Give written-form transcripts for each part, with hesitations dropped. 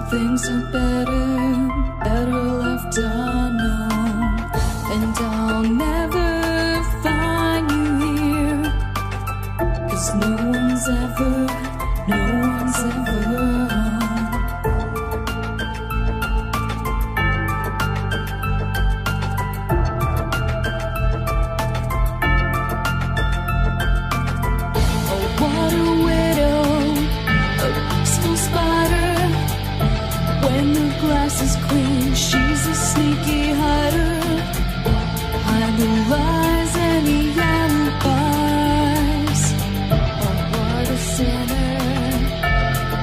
things are better left unknown. And I'll never find you here, 'cause no one's ever home. Is clean, she's a sneaky hider. Hide the lies and the alibis. Oh, what a sinner.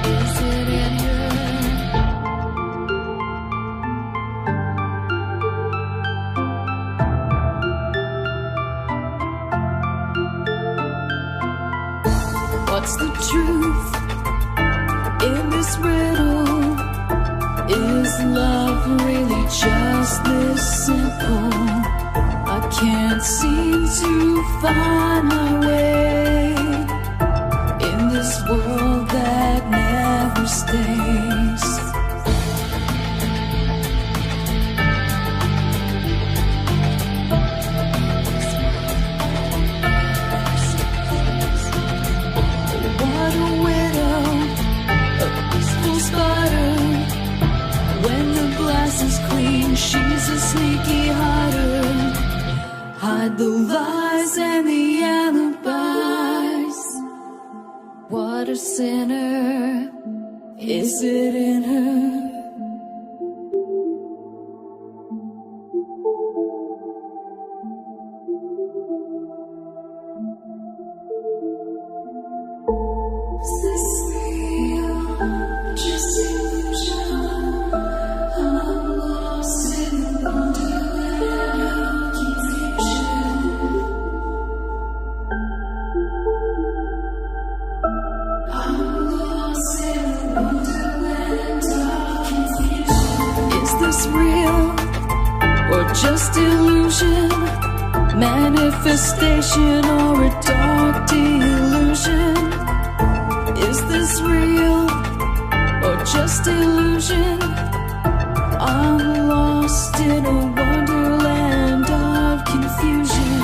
Is it in her? What's the truth in this riddle? Is love really just this simple? I can't seem to find my way in this world that never stays. What a widow, a peaceful spider. When the glass is clean, she's a sneaky hider. Hide the lies and the alibis. What a sinner. Is it in her? Is this real? Just illusion? I'm lost in the wonderland of confusion. I'm lost in the wonderland of confusion. Is this real or just illusion? Manifestation or a dark delusion? Is this real or just illusion? I'm lost in a wonderland of confusion.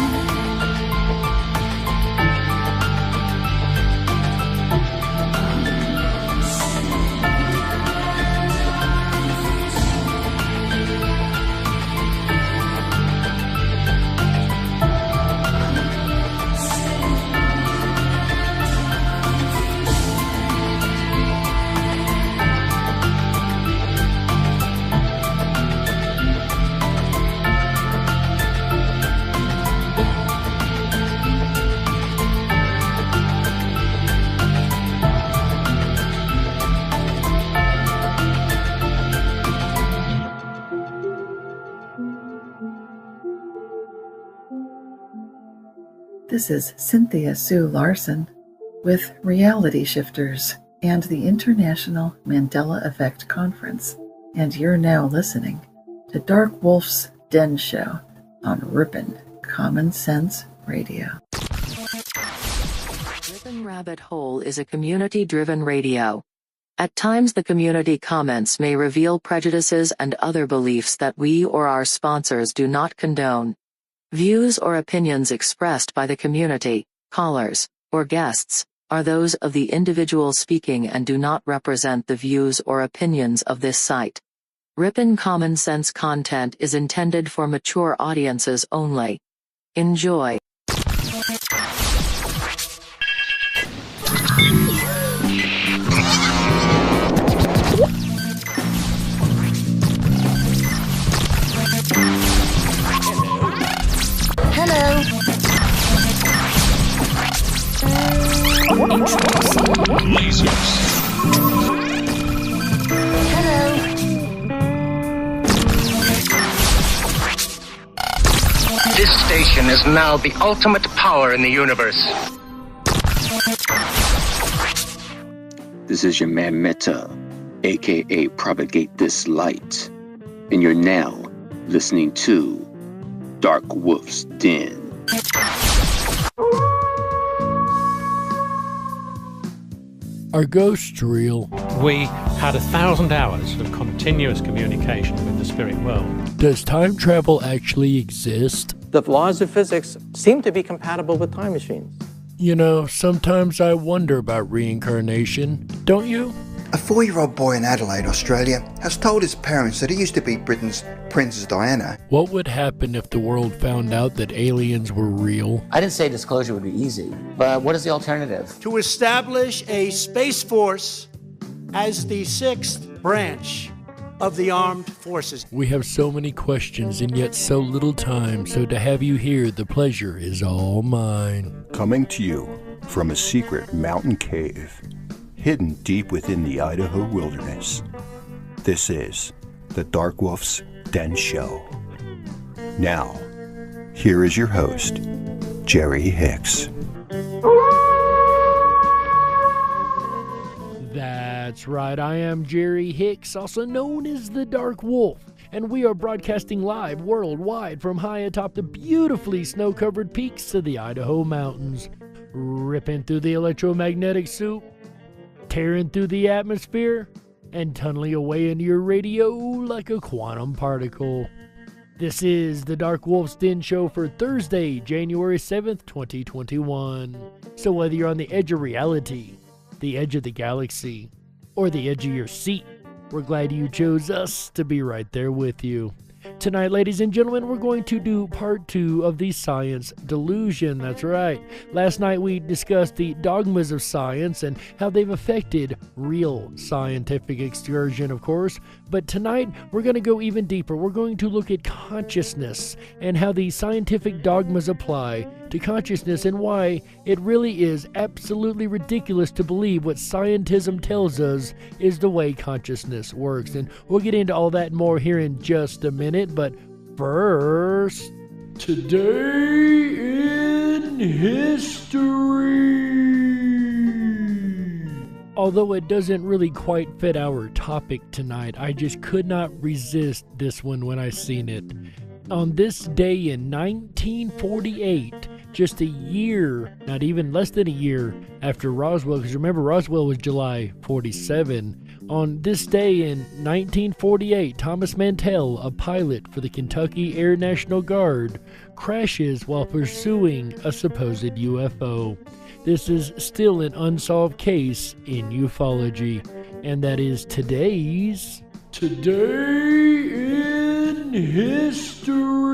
This is Cynthia Sue Larson with Reality Shifters and the International Mandela Effect Conference, and you're now listening to DarkWolf's Den Show on Rippin' Common Sense Radio. Rippin' Rabbit Hole is a community-driven radio. At times the community comments may reveal prejudices and other beliefs that we or our sponsors do not condone. Views or opinions expressed by the community, callers, or guests are those of the individual speaking and do not represent the views or opinions of this site. Rippin' Common Sense content is intended for mature audiences only. Enjoy. Hello. Lasers. Hello. This station is now the ultimate power in the universe. This is your man Meta, aka Propagate This Light, and you're now listening to DarkWolf's Den. Are ghosts real? We had 1,000 hours of continuous communication with the spirit world. Does time travel actually exist? The laws of physics seem to be compatible with time machines. You know, sometimes I wonder about reincarnation, don't you? A 4-year-old boy in Adelaide, Australia, has told his parents that he used to be Britain's Princess Diana. What would happen if the world found out that aliens were real? I didn't say disclosure would be easy, but what is the alternative? To establish a space force as the 6th branch of the armed forces. We have so many questions and yet so little time, so to have you here, the pleasure is all mine. Coming to you from a secret mountain cave, hidden deep within the Idaho wilderness, this is the DarkWolf's Den Show. Now, here is your host, Jerry Hicks. That's right, I am Jerry Hicks, also known as the Dark Wolf, and we are broadcasting live worldwide from high atop the beautifully snow-covered peaks of the Idaho mountains, ripping through the electromagnetic soup, tearing through the atmosphere, and tunneling away into your radio like a quantum particle. This is the DarkWolf's Den Show for Thursday, January 7th, 2021. So whether you're on the edge of reality, the edge of the galaxy, or the edge of your seat, we're glad you chose us to be right there with you. Tonight, ladies and gentlemen, we're going to do part 2 of the Science Delusion. That's right. Last night we discussed the dogmas of science and how they've affected real scientific excursion, of course. But tonight, we're going to go even deeper. We're going to look at consciousness and how the scientific dogmas apply to consciousness and why it really is absolutely ridiculous to believe what scientism tells us is the way consciousness works. And we'll get into all that and more here in just a minute, but first, today in history. Although it doesn't really quite fit our topic tonight, I just could not resist this one when I seen it. On this day in 1948, just a year, not even less than a year after Roswell, because remember Roswell was July 47. On this day in 1948, Thomas Mantell, a pilot for the Kentucky Air National Guard, crashes while pursuing a supposed UFO. This is still an unsolved case in ufology, and that is today's Today in History.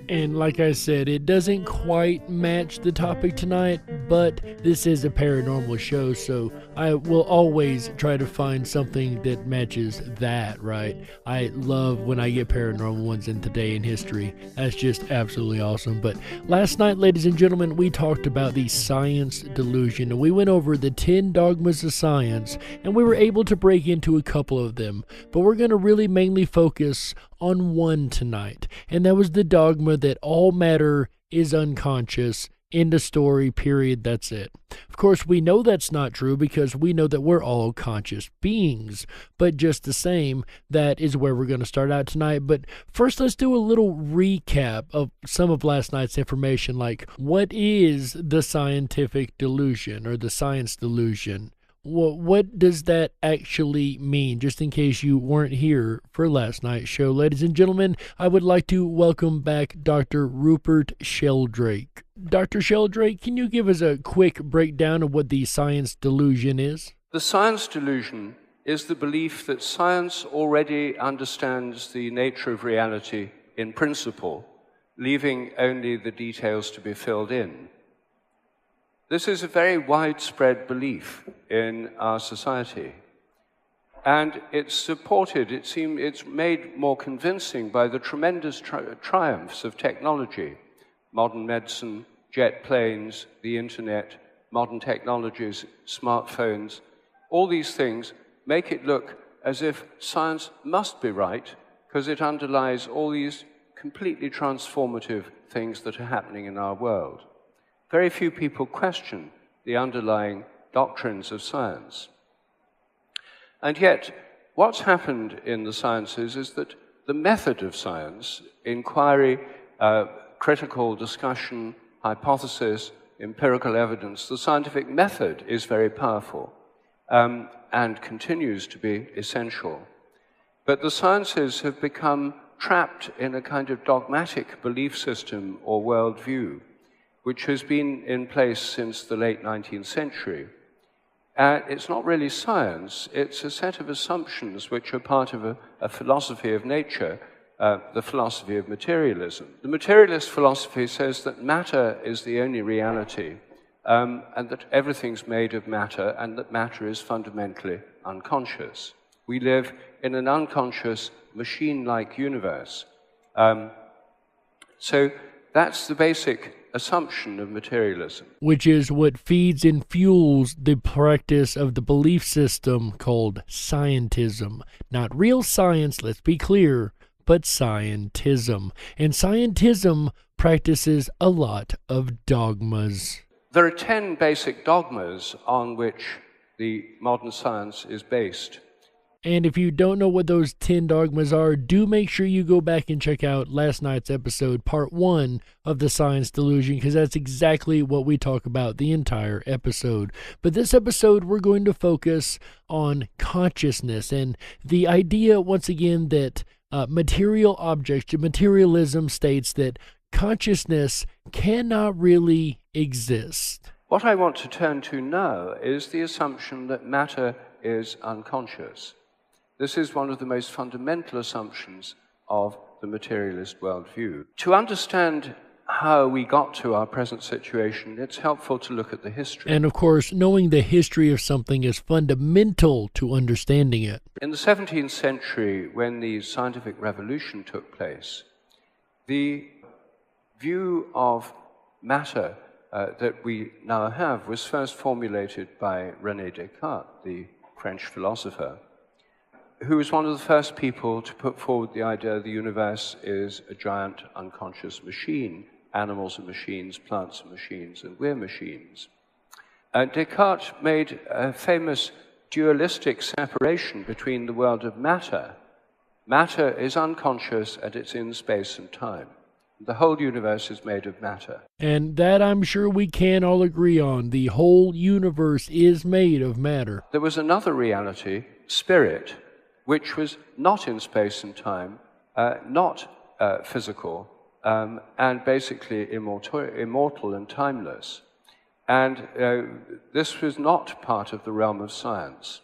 And like I said, it doesn't quite match the topic tonight, but this is a paranormal show, so I will always try to find something that matches that, right? I love when I get paranormal ones in Today in History. That's just absolutely awesome. But last night, ladies and gentlemen, we talked about the Science Delusion, and we went over the 10 dogmas of science, and we were able to break into a couple of them. But we're going to really mainly focus on one tonight, and that was the dogma that all matter is unconscious. End of story, period, that's it. Of course, we know that's not true because we know that we're all conscious beings, but just the same, that is where we're going to start out tonight. But first, let's do a little recap of some of last night's information, like what is the scientific delusion or the science delusion? What does that actually mean, just in case you weren't here for last night's show? Ladies and gentlemen, I would like to welcome back Dr. Rupert Sheldrake. Dr. Sheldrake, can you give us a quick breakdown of what the science delusion is? The science delusion is the belief that science already understands the nature of reality in principle, leaving only the details to be filled in. This is a very widespread belief in our society, and it's supported, it's made more convincing by the tremendous triumphs of technology, modern medicine, jet planes, the internet, modern technologies, smartphones. All these things make it look as if science must be right because it underlies all these completely transformative things that are happening in our world. Very few people question the underlying doctrines of science. And yet, what's happened in the sciences is that the method of science, inquiry, critical discussion, hypothesis, empirical evidence, the scientific method is very powerful. and continues to be essential. But the sciences have become trapped in a kind of dogmatic belief system or worldview, which has been in place since the late 19th century. It's not really science, it's a set of assumptions which are part of a philosophy of nature, the philosophy of materialism. The materialist philosophy says that matter is the only reality, and that everything's made of matter, and that matter is fundamentally unconscious. We live in an unconscious, machine-like universe. So that's the basic assumption of materialism. Which is what feeds and fuels the practice of the belief system called scientism. Not real science, let's be clear, but scientism. And scientism practices a lot of dogmas. There are 10 basic dogmas on which the modern science is based. And if you don't know what those 10 dogmas are, do make sure you go back and check out last night's episode, part 1 of the Science Delusion, because that's exactly what we talk about the entire episode. But this episode, we're going to focus on consciousness and the idea, once again, that material objects, materialism states that consciousness cannot really exist. What I want to turn to now is the assumption that matter is unconscious. This is one of the most fundamental assumptions of the materialist worldview. To understand how we got to our present situation, it's helpful to look at the history. And of course, knowing the history of something is fundamental to understanding it. In the 17th century, when the scientific revolution took place, the view of matter that we now have was first formulated by René Descartes, the French philosopher, who was one of the first people to put forward the idea the universe is a giant unconscious machine. Animals are machines, plants are machines, and we're machines. Descartes made a famous dualistic separation between the world of matter. Matter is unconscious and it's in space and time. The whole universe is made of matter. And that I'm sure we can all agree on. The whole universe is made of matter. There was another reality, spirit, which was not in space and time, not physical, and basically immortal and timeless. And this was not part of the realm of science.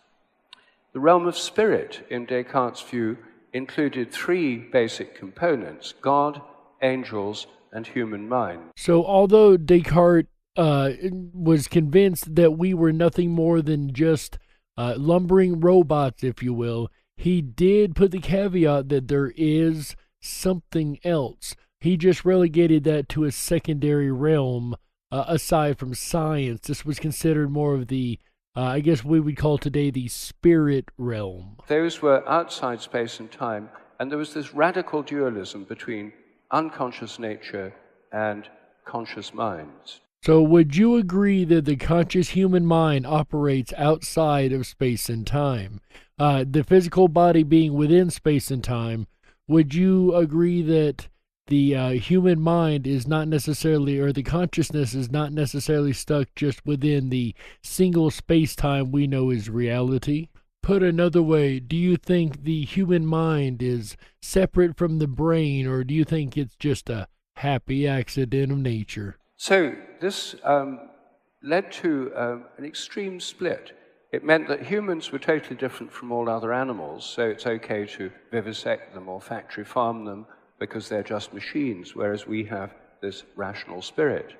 The realm of spirit, in Descartes' view, included 3 basic components: God, angels, and human mind. So although Descartes was convinced that we were nothing more than just lumbering robots, if you will, he did put the caveat that there is something else. He just relegated that to a secondary realm aside from science. This was considered more of the, I guess we would call today the spirit realm. Those were outside space and time, and there was this radical dualism between unconscious nature and conscious minds. So would you agree that the conscious human mind operates outside of space and time? The physical body being within space and time, would you agree that the human mind is not necessarily, or the consciousness is not necessarily stuck just within the single space-time we know as reality? Put another way, do you think the human mind is separate from the brain, or do you think it's just a happy accident of nature? So this led to an extreme split. It meant that humans were totally different from all other animals, so it's okay to vivisect them or factory farm them because they're just machines, whereas we have this rational spirit.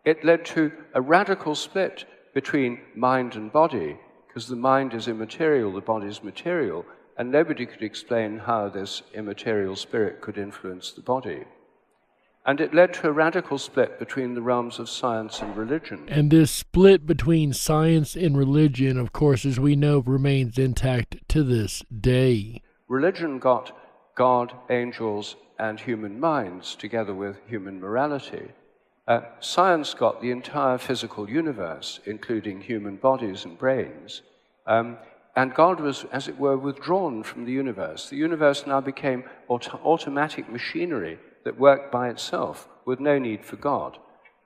It led to a radical split between mind and body, because the mind is immaterial, the body is material, and nobody could explain how this immaterial spirit could influence the body. And it led to a radical split between the realms of science and religion. And this split between science and religion, of course, as we know, remains intact to this day. Religion got God, angels, and human minds together with human morality. Science got the entire physical universe, including human bodies and brains. And God was, as it were, withdrawn from the universe. The universe now became automatic machinery that worked by itself with no need for God.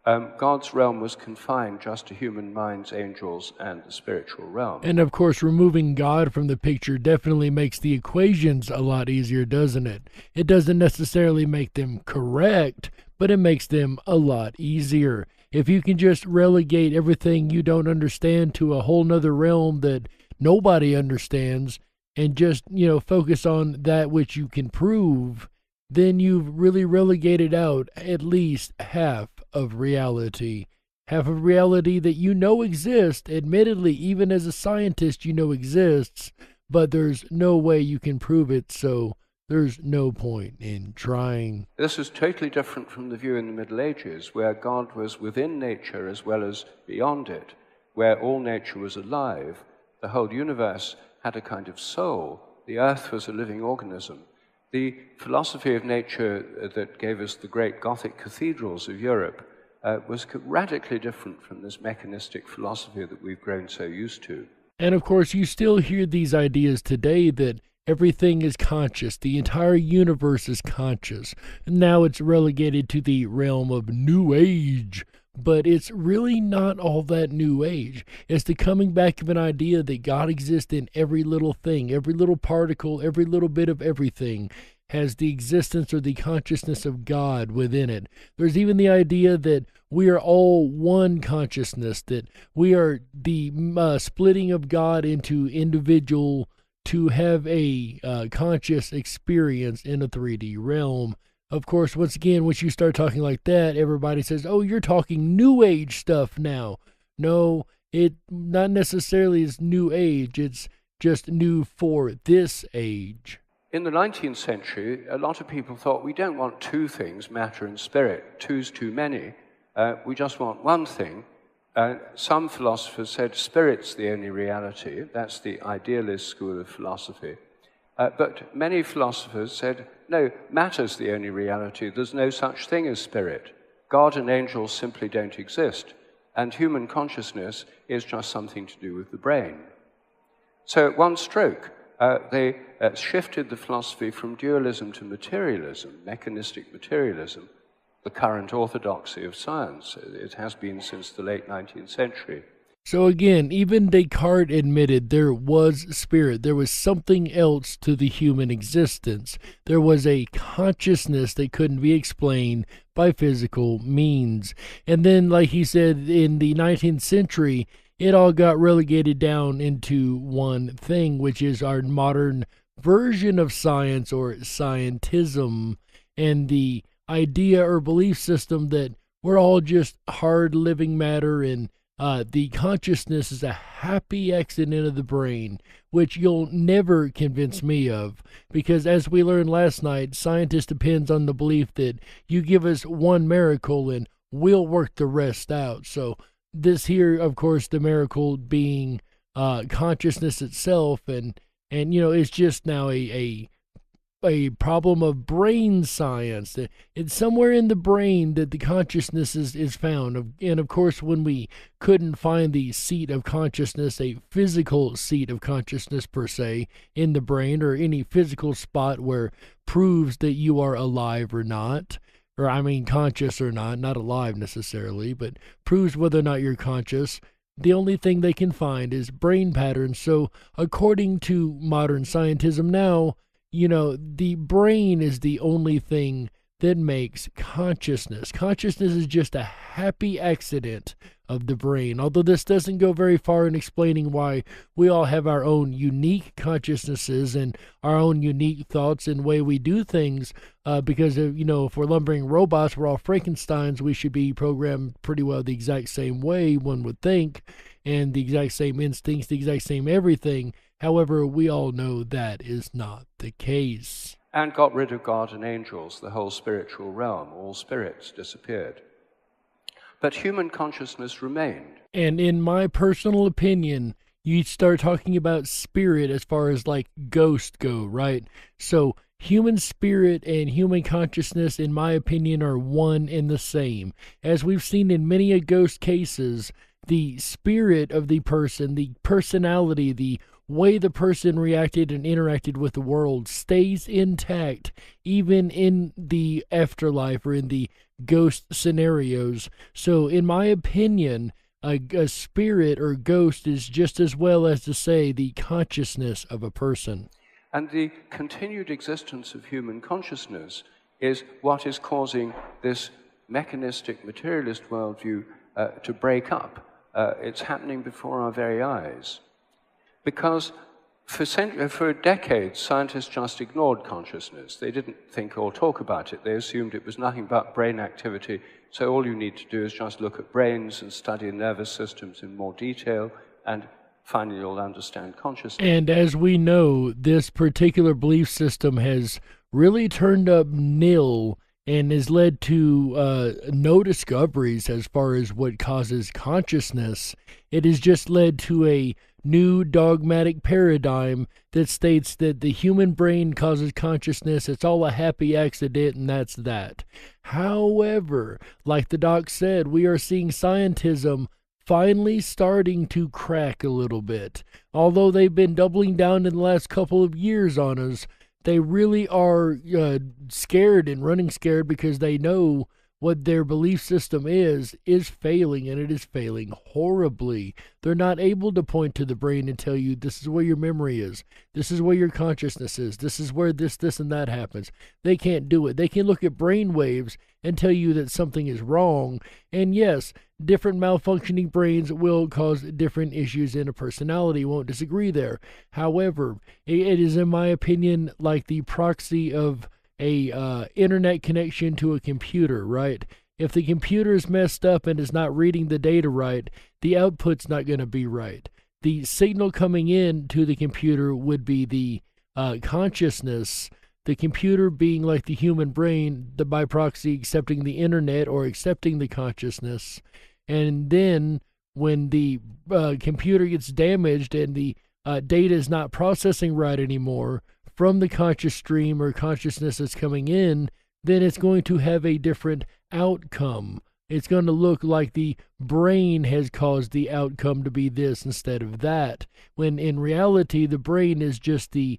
God's realm was confined just to human minds, angels, and the spiritual realm. And of course, removing God from the picture definitely makes the equations a lot easier, doesn't it? It doesn't necessarily make them correct, but it makes them a lot easier. If you can just relegate everything you don't understand to a whole nother realm that nobody understands, and just, focus on that which you can prove, then you've really relegated out at least half of reality. Half of reality that exists, admittedly, even as a scientist exists, but there's no way you can prove it, so there's no point in trying. This is totally different from the view in the Middle Ages, where God was within nature as well as beyond it, where all nature was alive. The whole universe had a kind of soul. The earth was a living organism. The philosophy of nature that gave us the great Gothic cathedrals of Europe was radically different from this mechanistic philosophy that we've grown so used to. And of course, you still hear these ideas today that everything is conscious, the entire universe is conscious. Now it's relegated to the realm of New Age, but it's really not all that New Age. It's the coming back of an idea that God exists in every little thing, every little particle, every little bit of everything has the existence or the consciousness of God within it. There's even the idea that we are all one consciousness, that we are the splitting of God into individual to have a conscious experience in a 3D realm. Of course, once again, once you start talking like that, everybody says, oh, you're talking New Age stuff now. No, it not necessarily is New Age. It's just new for this age. In the 19th century, a lot of people thought we don't want two things, matter and spirit. Two's too many. We just want one thing. Some philosophers said spirit's the only reality. That's the idealist school of philosophy. But many philosophers said, no, matter's the only reality. There's no such thing as spirit. God and angels simply don't exist. And human consciousness is just something to do with the brain. So at one stroke, they shifted the philosophy from dualism to materialism, mechanistic materialism, the current orthodoxy of science. It has been since the late 19th century. So again, even Descartes admitted there was spirit. There was something else to the human existence. There was a consciousness that couldn't be explained by physical means. And then, like he said, in the 19th century, it all got relegated down into one thing, which is our modern version of science, or scientism, and the idea or belief system that we're all just hard living matter, and the consciousness is a happy accident of the brain, which you'll never convince me of, because as we learned last night, scientists depends on the belief that you give us one miracle and we'll work the rest out. So this here, of course, the miracle being consciousness itself, and it's just now a problem of brain science. It's somewhere in the brain that the consciousness is found. And of course, when we couldn't find the seat of consciousness, a physical seat of consciousness per se, in the brain, or any physical spot where proves that you are alive or not, or conscious or not alive necessarily, but proves whether or not you're conscious, the only thing they can find is brain patterns. So according to modern scientism now, the brain is the only thing that makes consciousness. Consciousness is just a happy accident of the brain. Although this doesn't go very far in explaining why we all have our own unique consciousnesses and our own unique thoughts and way we do things, because if we're lumbering robots, we're all Frankensteins, we should be programmed pretty well the exact same way, one would think, and the exact same instincts, the exact same everything. However, we all know that is not the case. And got rid of God and angels, the whole spiritual realm. All spirits disappeared. But human consciousness remained. And in my personal opinion, you start talking about spirit as far as like ghosts go, right? So human spirit and human consciousness, in my opinion, are one and the same. As we've seen in many a ghost cases, the spirit of the person, the personality, the way the person reacted and interacted with the world stays intact, even in the afterlife or in the ghost scenarios. So, in my opinion, a spirit or ghost is just as well as to say the consciousness of a person. And the continued existence of human consciousness is what is causing this mechanistic materialist worldview to break up. It's happening before our very eyes. Because for decades, scientists just ignored consciousness. They didn't think or talk about it. They assumed it was nothing but brain activity. So all you need to do is just look at brains and study nervous systems in more detail, and finally you'll understand consciousness. And as we know, this particular belief system has really turned up nil and has led to no discoveries as far as what causes consciousness. It has just led to a new dogmatic paradigm that states that the human brain causes consciousness. It's all a happy accident, and that's that. However, like the doc said, we are seeing scientism finally starting to crack a little bit. Although they've been doubling down in the last couple of years on us, they really are scared and running scared because they know what their belief system is failing, and it is failing horribly. They're not able to point to the brain and tell you this is where your memory is, this is where your consciousness is, this is where this, and that happens. They can't do it. They can look at brain waves and tell you that something is wrong. And yes, different malfunctioning brains will cause different issues in a personality. Won't disagree there. However, it is, in my opinion, like the proxy of a internet connection to a computer, right? If the computer is messed up and is not reading the data right, the output's not going to be right. The signal coming in to the computer would be the consciousness, the computer being like the human brain, by proxy accepting the internet or accepting the consciousness. And then when the computer gets damaged and the data is not processing right anymore from the conscious stream or consciousness that's coming in, then it's going to have a different outcome. It's going to look like the brain has caused the outcome to be this instead of that, when in reality the brain is just the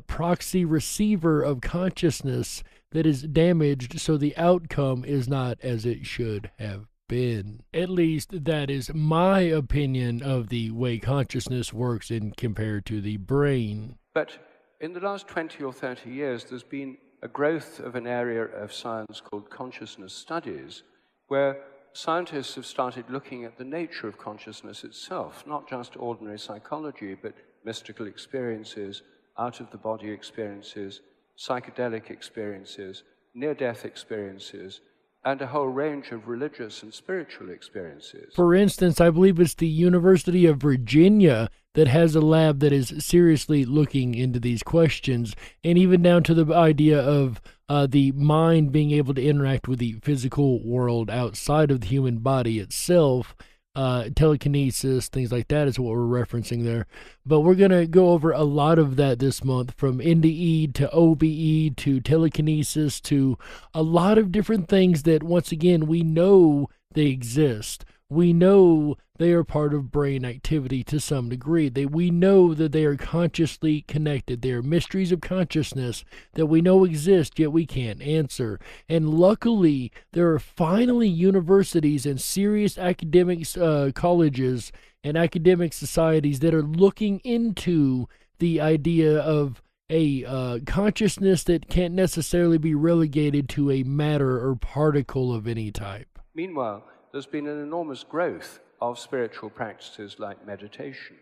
proxy receiver of consciousness that is damaged, so the outcome is not as it should have been. At least that is my opinion of the way consciousness works in compared to the brain. But in the last 20 or 30 years, there's been a growth of an area of science called consciousness studies, where scientists have started looking at the nature of consciousness itself, not just ordinary psychology, but mystical experiences, out-of-the-body experiences, psychedelic experiences, near-death experiences, and a whole range of religious and spiritual experiences. For instance, I believe it's the University of Virginia that has a lab that is seriously looking into these questions, and even down to the idea of the mind being able to interact with the physical world outside of the human body itself. Telekinesis, things like that is what we're referencing there. But we're going to go over a lot of that this month, from NDE to OBE to telekinesis to a lot of different things that, once again, we know they exist. We know they are part of brain activity to some degree. We know that they are consciously connected. They are mysteries of consciousness that we know exist, yet we can't answer. And luckily, there are finally universities and serious academic colleges and academic societies that are looking into the idea of a consciousness that can't necessarily be relegated to a matter or particle of any type. Meanwhile, there's been an enormous growth of spiritual practices like meditation,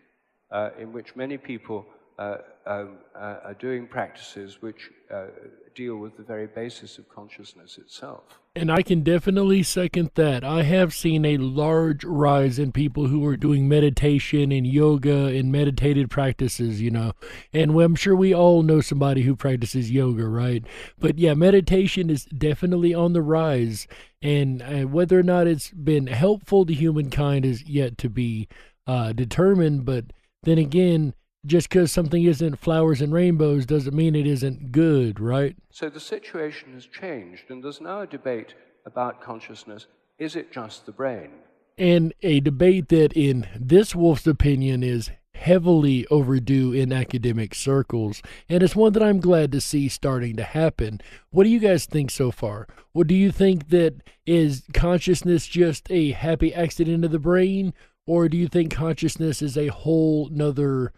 in which many people are doing practices which deal with the very basis of consciousness itself. And I can definitely second that. I have seen a large rise in people who are doing meditation and yoga and meditative practices, you know. And I'm sure we all know somebody who practices yoga, right? But yeah, meditation is definitely on the rise. And whether or not it's been helpful to humankind is yet to be determined. But then again, just because something isn't flowers and rainbows doesn't mean it isn't good, right? So the situation has changed, and there's now a debate about consciousness. Is it just the brain? And a debate that, in this wolf's opinion, is heavily overdue in academic circles, and it's one that I'm glad to see starting to happen. What do you guys think so far? Or do you think that is consciousness just a happy accident of the brain, or do you think consciousness is a whole nother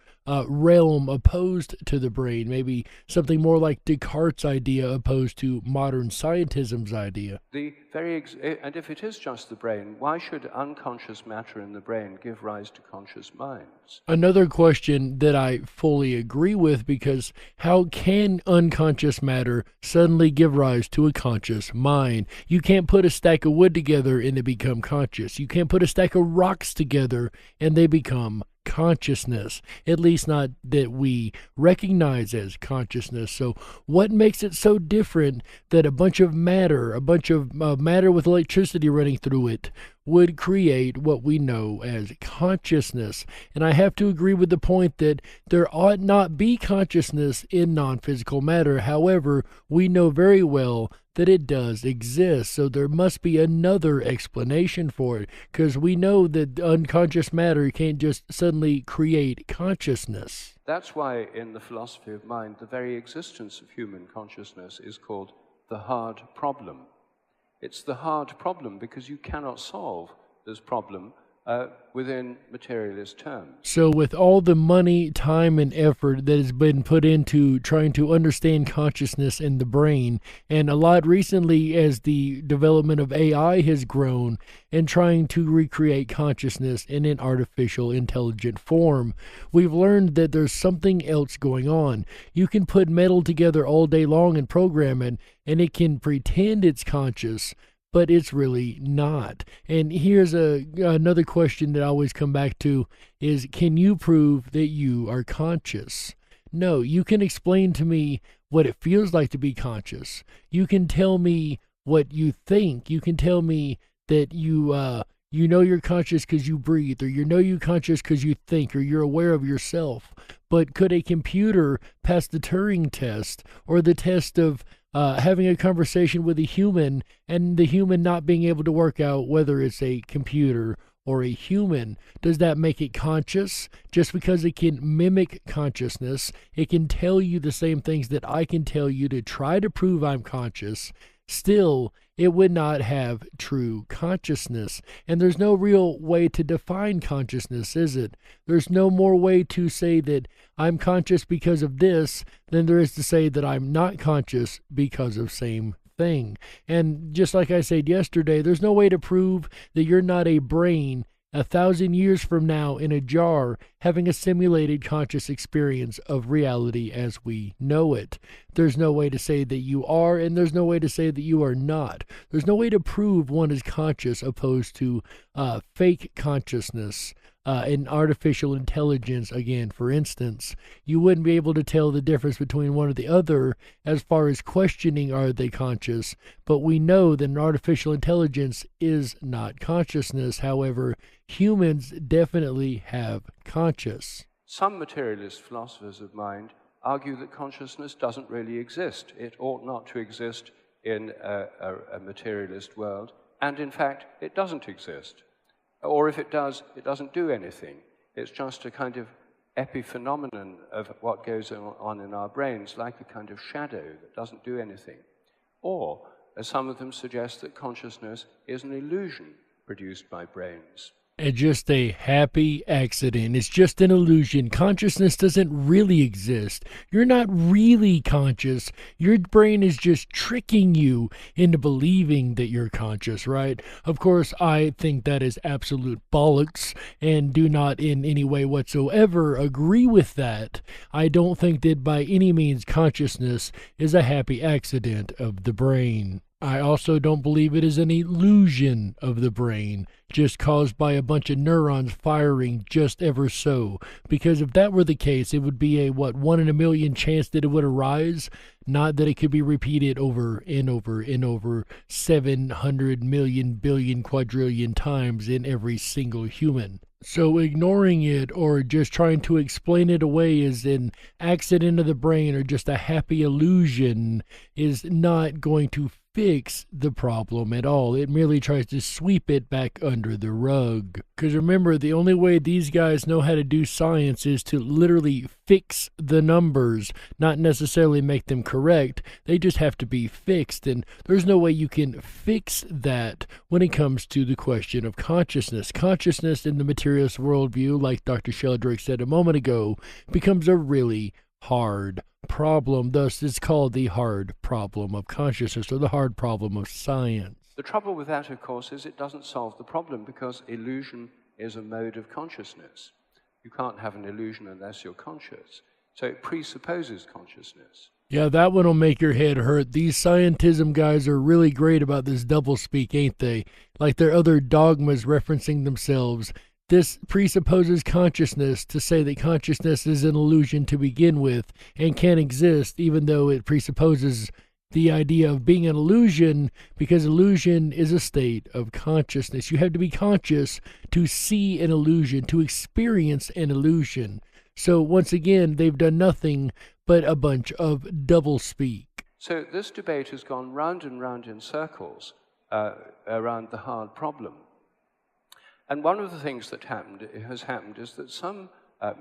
realm opposed to the brain, maybe something more like Descartes' idea opposed to modern scientism's idea? And if it is just the brain, why should unconscious matter in the brain give rise to conscious minds? Another question that I fully agree with, because how can unconscious matter suddenly give rise to a conscious mind? You can't put a stack of wood together and they become conscious. You can't put a stack of rocks together and they become consciousness, at least not that we recognize as consciousness. So what makes it so different that a bunch of matter with electricity running through it would create what we know as consciousness? And I have to agree with the point that there ought not be consciousness in non-physical matter. However, we know very well that it does exist, so there must be another explanation for it, because we know that unconscious matter can't just suddenly create consciousness. That's why in the philosophy of mind, the very existence of human consciousness is called the hard problem. It's the hard problem because you cannot solve this problem within materialist terms. So with all the money, time, and effort that has been put into trying to understand consciousness in the brain, and a lot recently as the development of AI has grown and trying to recreate consciousness in an artificial intelligent form, we've learned that there's something else going on. You can put metal together all day long and program it, and it can pretend it's conscious, but it's really not. And here's another question that I always come back to is, can you prove that you are conscious? No, you can explain to me what it feels like to be conscious. You can tell me what you think. You can tell me that you know you're conscious because you breathe, or you know you're conscious because you think, or you're aware of yourself. But could a computer pass the Turing test, or the test of having a conversation with a human and the human not being able to work out whether it's a computer or a human? Does that make it conscious? Just because it can mimic consciousness, it can tell you the same things that I can tell you to try to prove I'm conscious, still it would not have true consciousness. And there's no real way to define consciousness, is it? There's no more way to say that I'm conscious because of this than there is to say that I'm not conscious because of same thing. And just like I said yesterday, there's no way to prove that you're not a brain 1,000 years from now in a jar having a simulated conscious experience of reality as we know it. There's no way to say that you are, and there's no way to say that you are not. There's no way to prove one is conscious opposed to fake consciousness. In artificial intelligence, again, for instance, you wouldn't be able to tell the difference between one or the other as far as questioning are they conscious, but we know that an artificial intelligence is not consciousness. However, humans definitely have conscious. Some materialist philosophers of mind argue that consciousness doesn't really exist. It ought not to exist in a materialist world, and in fact, it doesn't exist. Or if it does, it doesn't do anything. It's just a kind of epiphenomenon of what goes on in our brains, like a kind of shadow that doesn't do anything. Or, as some of them suggest, that consciousness is an illusion produced by brains. It's just a happy accident. It's just an illusion. Consciousness doesn't really exist. You're not really conscious. Your brain is just tricking you into believing that you're conscious, right? Of course, I think that is absolute bollocks and do not in any way whatsoever agree with that. I don't think that by any means consciousness is a happy accident of the brain. I also don't believe it is an illusion of the brain, just caused by a bunch of neurons firing just ever so. Because if that were the case, it would be a, 1 in a million chance that it would arise, not that it could be repeated over and over and over 700 million billion quadrillion times in every single human. So ignoring it or just trying to explain it away as an accident of the brain or just a happy illusion is not going to fix the problem at all. It merely tries to sweep it back under the rug. Because remember, the only way these guys know how to do science is to literally fix the numbers, not necessarily make them correct. They just have to be fixed, and there's no way you can fix that when it comes to the question of consciousness. Consciousness in the materialist worldview, like Dr. Sheldrake said a moment ago, becomes a really hard problem. Thus, it's called the hard problem of consciousness, or the hard problem of science. The trouble with that, of course, is it doesn't solve the problem, because illusion is a mode of consciousness. You can't have an illusion unless you're conscious. So it presupposes consciousness. Yeah, that one will make your head hurt. These scientism guys are really great about this doublespeak, ain't they? Like their other dogmas referencing themselves. This presupposes consciousness to say that consciousness is an illusion to begin with and can't exist, even though it presupposes the idea of being an illusion, because illusion is a state of consciousness. You have to be conscious to see an illusion, to experience an illusion. So once again, they've done nothing but a bunch of doublespeak. So this debate has gone round and round in circles around the hard problem. And one of the things that has happened is that some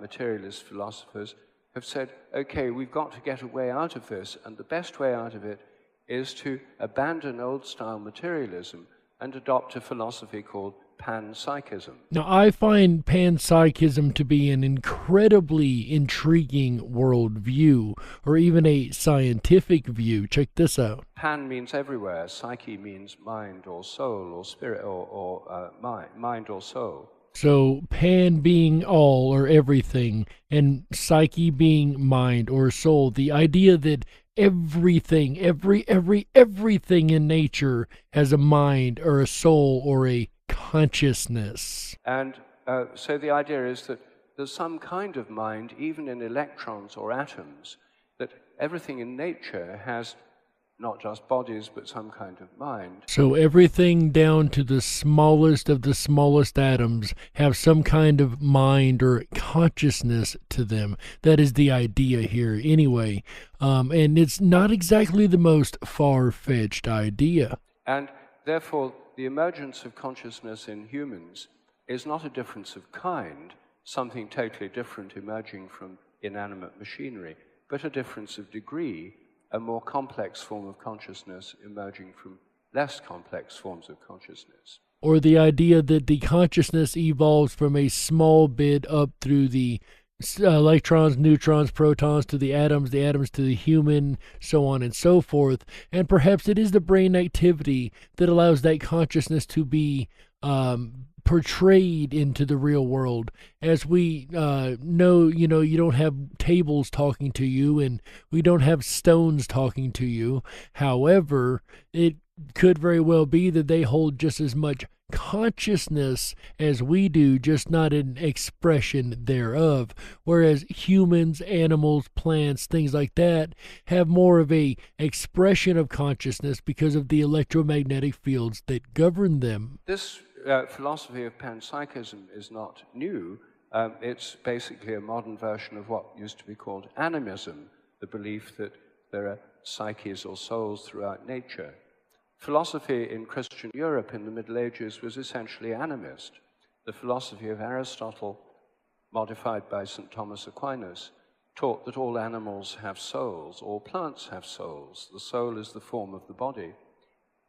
materialist philosophers have said, okay, we've got to get a way out of this, and the best way out of it is to abandon old-style materialism and adopt a philosophy called panpsychism. Now, I find panpsychism to be an incredibly intriguing worldview, or even a scientific view. Check this out. Pan means everywhere. Psyche means mind or soul or spirit or mind or soul. So pan being all or everything, and psyche being mind or soul. The idea that everything, everything in nature has a mind or a soul or a consciousness. And so the idea is that there's some kind of mind, even in electrons or atoms, that everything in nature has not just bodies, but some kind of mind. So everything down to the smallest of the smallest atoms have some kind of mind or consciousness to them. That is the idea here anyway. And it's not exactly the most far-fetched idea. And therefore, the emergence of consciousness in humans is not a difference of kind, something totally different emerging from inanimate machinery, but a difference of degree, a more complex form of consciousness emerging from less complex forms of consciousness. Or the idea that the consciousness evolves from a small bit up through the electrons, neutrons, protons to the atoms to the human, so on and so forth. And perhaps it is the brain activity that allows that consciousness to be portrayed into the real world. As we know, you don't have tables talking to you, and we don't have stones talking to you. However, it could very well be that they hold just as much consciousness as we do, just not an expression thereof. Whereas humans, animals, plants, things like that have more of a expression of consciousness because of the electromagnetic fields that govern them. This philosophy of panpsychism is not new. It's basically a modern version of what used to be called animism, the belief that there are psyches or souls throughout nature. Philosophy in Christian Europe in the Middle Ages was essentially animist. The philosophy of Aristotle, modified by St. Thomas Aquinas, taught that all animals have souls, all plants have souls. The soul is the form of the body.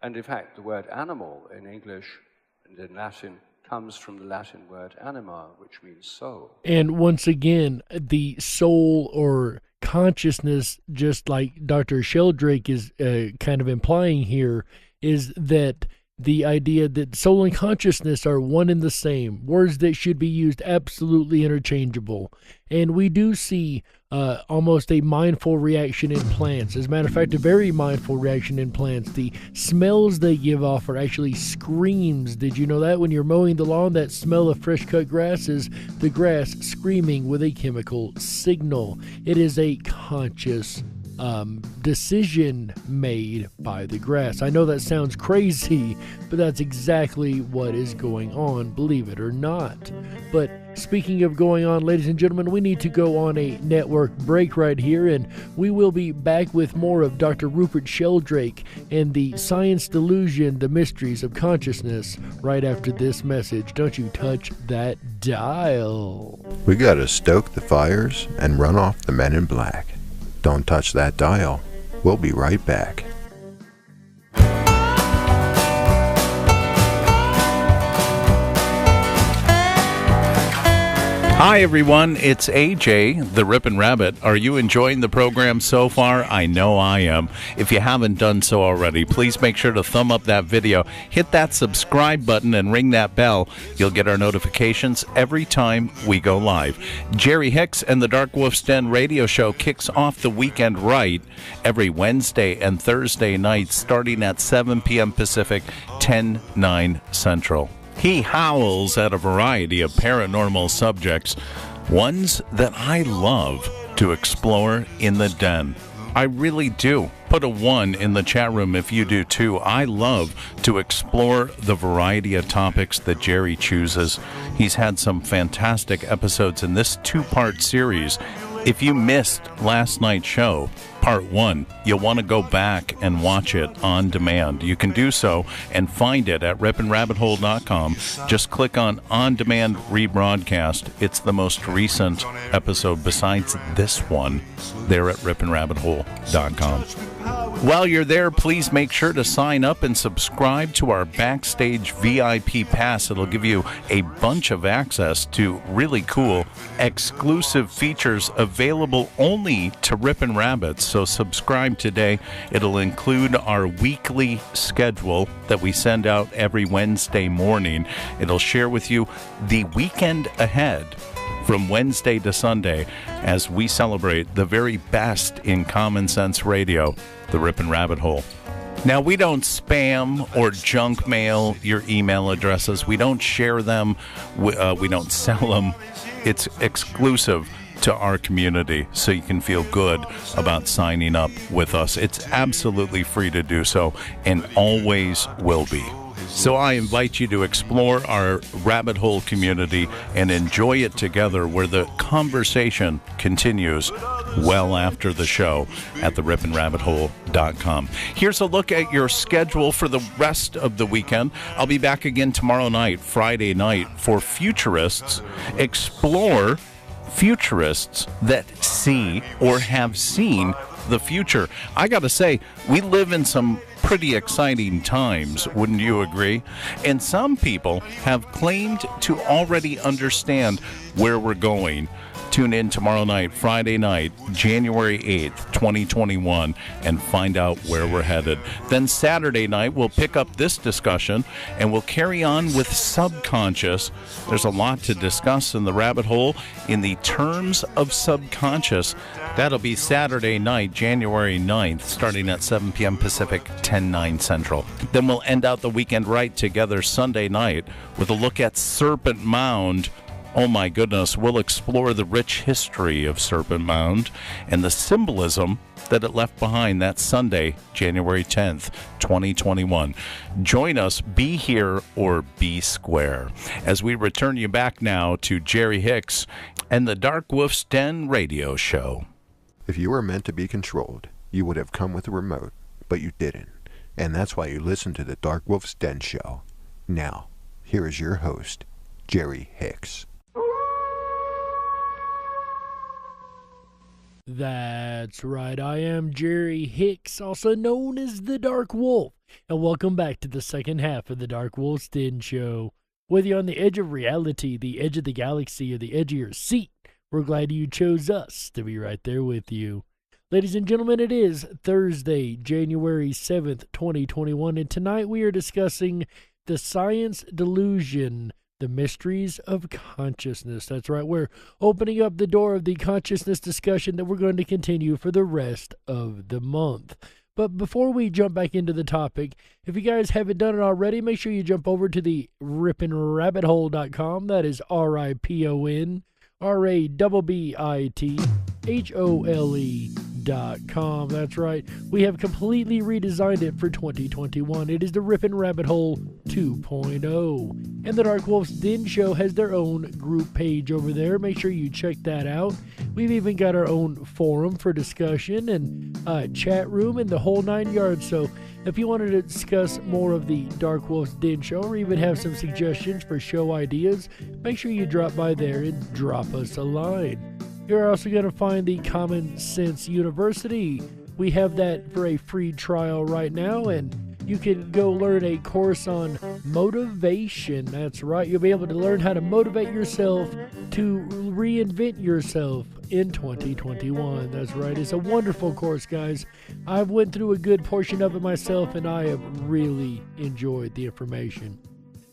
And in fact, the word animal in English and in Latin comes from the Latin word anima, which means soul. And once again, the soul or consciousness, just like Dr. Sheldrake is kind of implying here, is that the idea that soul and consciousness are one and the same, words that should be used absolutely interchangeable. And we do see almost a mindful reaction in plants. As a matter of fact, a very mindful reaction in plants. The smells they give off are actually screams. Did you know that? When you're mowing the lawn, that smell of fresh cut grass is the grass screaming with a chemical signal. It is a conscious decision made by the grass. I know that sounds crazy, but that's exactly what is going on, believe it or not. But Speaking of going on, ladies and gentlemen, we need to go on a network break right here, and we will be back with more of Dr. Rupert Sheldrake and the Science Delusion, the Mysteries of Consciousness, right after this message. Don't you touch that dial. We gotta stoke the fires and run off the men in black. Don't touch that dial. We'll be right back. Hi everyone, it's AJ, the Rippin' Rabbit. Are you enjoying the program so far? I know I am. If you haven't done so already, please make sure to thumb up that video, hit that subscribe button, and ring that bell. You'll get our notifications every time we go live. Jerry Hicks and the Darkwolf's Den Radio Show kicks off the weekend right every Wednesday and Thursday nights starting at 7 p.m. Pacific, 10/9 Central. He howls at a variety of paranormal subjects, ones that I love to explore in the den. I really do. Put a 1 in the chat room if you do too. I love to explore the variety of topics that Jerry chooses. He's had some fantastic episodes in this 2-part series. If you missed last night's show, part 1, you'll want to go back and watch it on demand. You can do so and find it at ripinrabbithole.com. Just click on demand rebroadcast. It's the most recent episode besides this one there at ripinrabbithole.com. While you're there, please make sure to sign up and subscribe to our Backstage VIP Pass. It'll give you a bunch of access to really cool exclusive features available only to Rippin' Rabbits. So subscribe today. It'll include our weekly schedule that we send out every Wednesday morning. It'll share with you the weekend ahead from Wednesday to Sunday as we celebrate the very best in common sense radio, the Rippin' Rabbit Hole. Now, we don't spam or junk mail your email addresses. We don't share them. We don't sell them. It's exclusive to our community, so you can feel good about signing up with us. It's absolutely free to do so and always will be. So I invite you to explore our rabbit hole community and enjoy it together, where the conversation continues well after the show at the ripinrabbithole.com. Here's a look at your schedule for the rest of the weekend. I'll be back again tomorrow night, Friday night, for Futurists. Explore futurists that see or have seen the future. I gotta say, we live in some pretty exciting times, wouldn't you agree? And some people have claimed to already understand where we're going. Tune in tomorrow night, Friday night, January 8th, 2021, and find out where we're headed. Then Saturday night, we'll pick up this discussion, and we'll carry on with subconscious. There's a lot to discuss in the rabbit hole in the terms of subconscious. That'll be Saturday night, January 9th, starting at 7 p.m. Pacific, 10/9 Central. Then we'll end out the weekend right together Sunday night with a look at Serpent Mound. Oh my goodness, we'll explore the rich history of Serpent Mound and the symbolism that it left behind that Sunday, January 10th, 2021. Join us, be here or be square, as we return you back now to Jerry Hicks and the Darkwolf's Den Radio Show. If you were meant to be controlled, you would have come with a remote, but you didn't. And that's why you listen to the Darkwolf's Den Show. Now, here is your host, Jerry Hicks. That's right, I am Jerry Hicks, also known as the Dark Wolf, and welcome back to the second half of the Darkwolf's Den Show. Whether you're on the edge of reality, the edge of the galaxy, or the edge of your seat, we're glad you chose us to be right there with you. Ladies and gentlemen, it is Thursday, January 7th, 2021, and tonight we are discussing the Science Delusion, the Mysteries of Consciousness. That's right, we're opening up the door of the consciousness discussion that we're going to continue for the rest of the month. But before we jump back into the topic, if you guys haven't done it already, make sure you jump over to the ripinrabbithole.com. That is RIPONRABBITHOLE.com. darkwolfsden.com. That's right, we have completely redesigned it for 2021. It is the Rippin' Rabbit Hole 2.0. And the Dark Wolf's Den Show has their own group page over there. Make sure you check that out. We've even got our own forum for discussion and chat room and the whole 9 yards. So if you wanted to discuss more of the Dark Wolf's Den Show or even have some suggestions for show ideas, make sure you drop by there and drop us a line. You're also going to find the Common Sense University. We have that for a free trial right now, and you can go learn a course on motivation. That's right, you'll be able to learn how to motivate yourself to reinvent yourself in 2021. That's right, it's a wonderful course, guys. I've went through a good portion of it myself, and I have really enjoyed the information.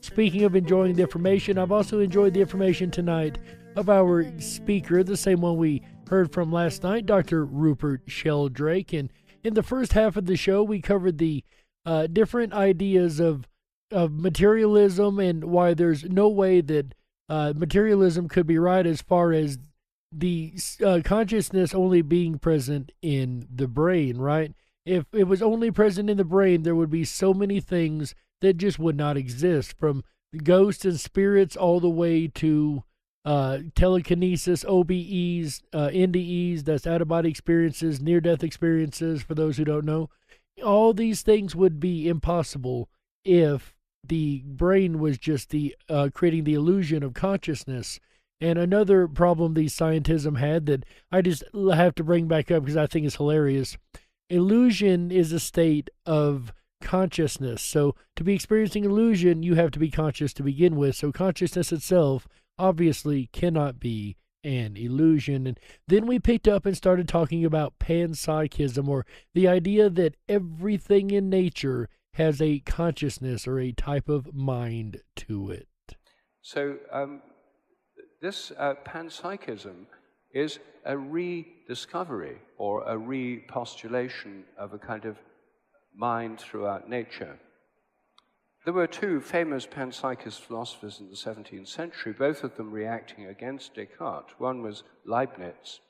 Speaking of enjoying the information, I've also enjoyed the information tonight of our speaker, the same one we heard from last night, Dr. Rupert Sheldrake. And in the first half of the show, we covered the different ideas of materialism and why there's no way that materialism could be right as far as the consciousness only being present in the brain, right? If it was only present in the brain, there would be so many things that just would not exist, from ghosts and spirits all the way to telekinesis, OBEs, NDEs, that's out-of-body experiences, near-death experiences, for those who don't know. All these things would be impossible if the brain was just the creating the illusion of consciousness. And another problem the Scientism had that I just have to bring back up because I think it's hilarious. Illusion is a state of consciousness. So to be experiencing illusion, you have to be conscious to begin with. So consciousness itself obviously cannot be an illusion. And then we picked up and started talking about panpsychism, or the idea that everything in nature has a consciousness or a type of mind to it. So this panpsychism is a rediscovery or a repostulation of a kind of mind throughout nature. There were two famous panpsychist philosophers in the 17th century, both of them reacting against Descartes. One was Leibniz,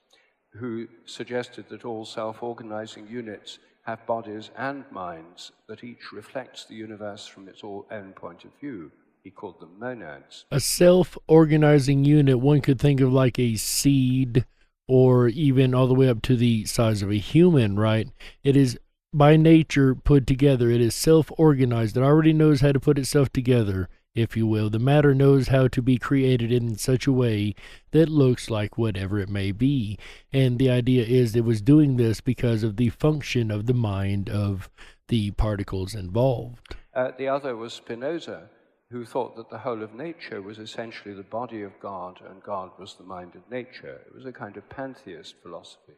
who suggested that all self-organizing units have bodies and minds, that each reflects the universe from its own point of view. He called them monads. A self-organizing unit, one could think of like a seed, or even all the way up to the size of a human, right? It is by nature put together. It is self-organized. It already knows how to put itself together, if you will. The matter knows how to be created in such a way that looks like whatever it may be. And the idea is it was doing this because of the function of the mind of the particles involved. The other was Spinoza, who thought that the whole of nature was essentially the body of God, and God was the mind of nature. It was a kind of pantheist philosophy.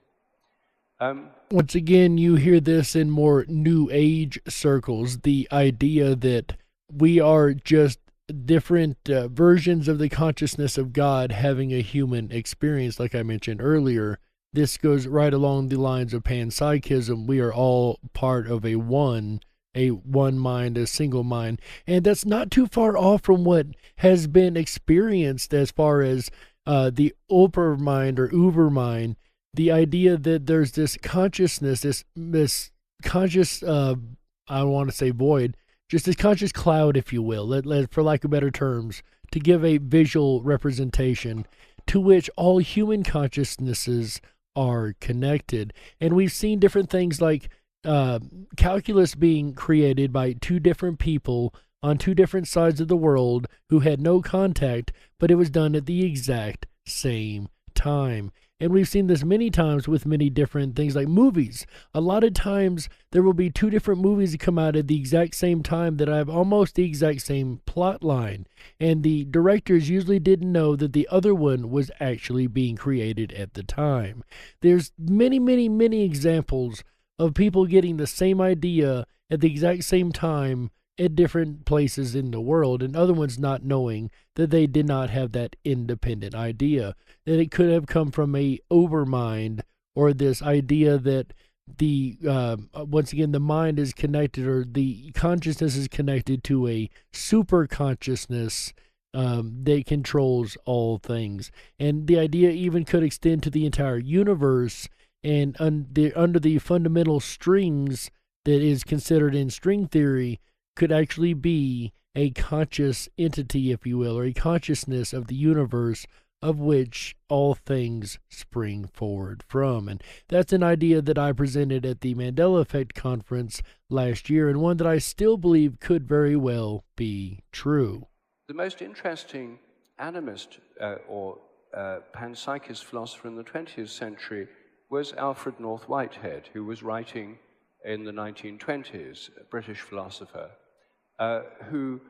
Once again, you hear this in more New Age circles, the idea that we are just different versions of the consciousness of God having a human experience, like I mentioned earlier. This goes right along the lines of panpsychism. We are all part of a one mind, a single mind. And that's not too far off from what has been experienced as far as the Obermind or Ubermind. The idea that there's this consciousness, this conscious, I don't want to say void, just this conscious cloud, if you will, for lack of better terms, to give a visual representation to which all human consciousnesses are connected. And we've seen different things like calculus being created by two different people on two different sides of the world who had no contact, but it was done at the exact same time. And we've seen this many times with many different things like movies. A lot of times there will be two different movies that come out at the exact same time that have almost the exact same plot line. And the directors usually didn't know that the other one was actually being created at the time. There's many, many, many examples of people getting the same idea at the exact same time at different places in the world, and other ones not knowing that they did not have that independent idea, that it could have come from a overmind, or this idea that the once again the mind is connected, or the consciousness is connected to a super consciousness that controls all things. And the idea even could extend to the entire universe, and under the fundamental strings that is considered in string theory could actually be a conscious entity, if you will, or a consciousness of the universe of which all things spring forward from. And that's an idea that I presented at the Mandela Effect conference last year, and one that I still believe could very well be true. The most interesting animist or panpsychist philosopher in the 20th century was Alfred North Whitehead, who was writing in the 1920s, a British philosopher, who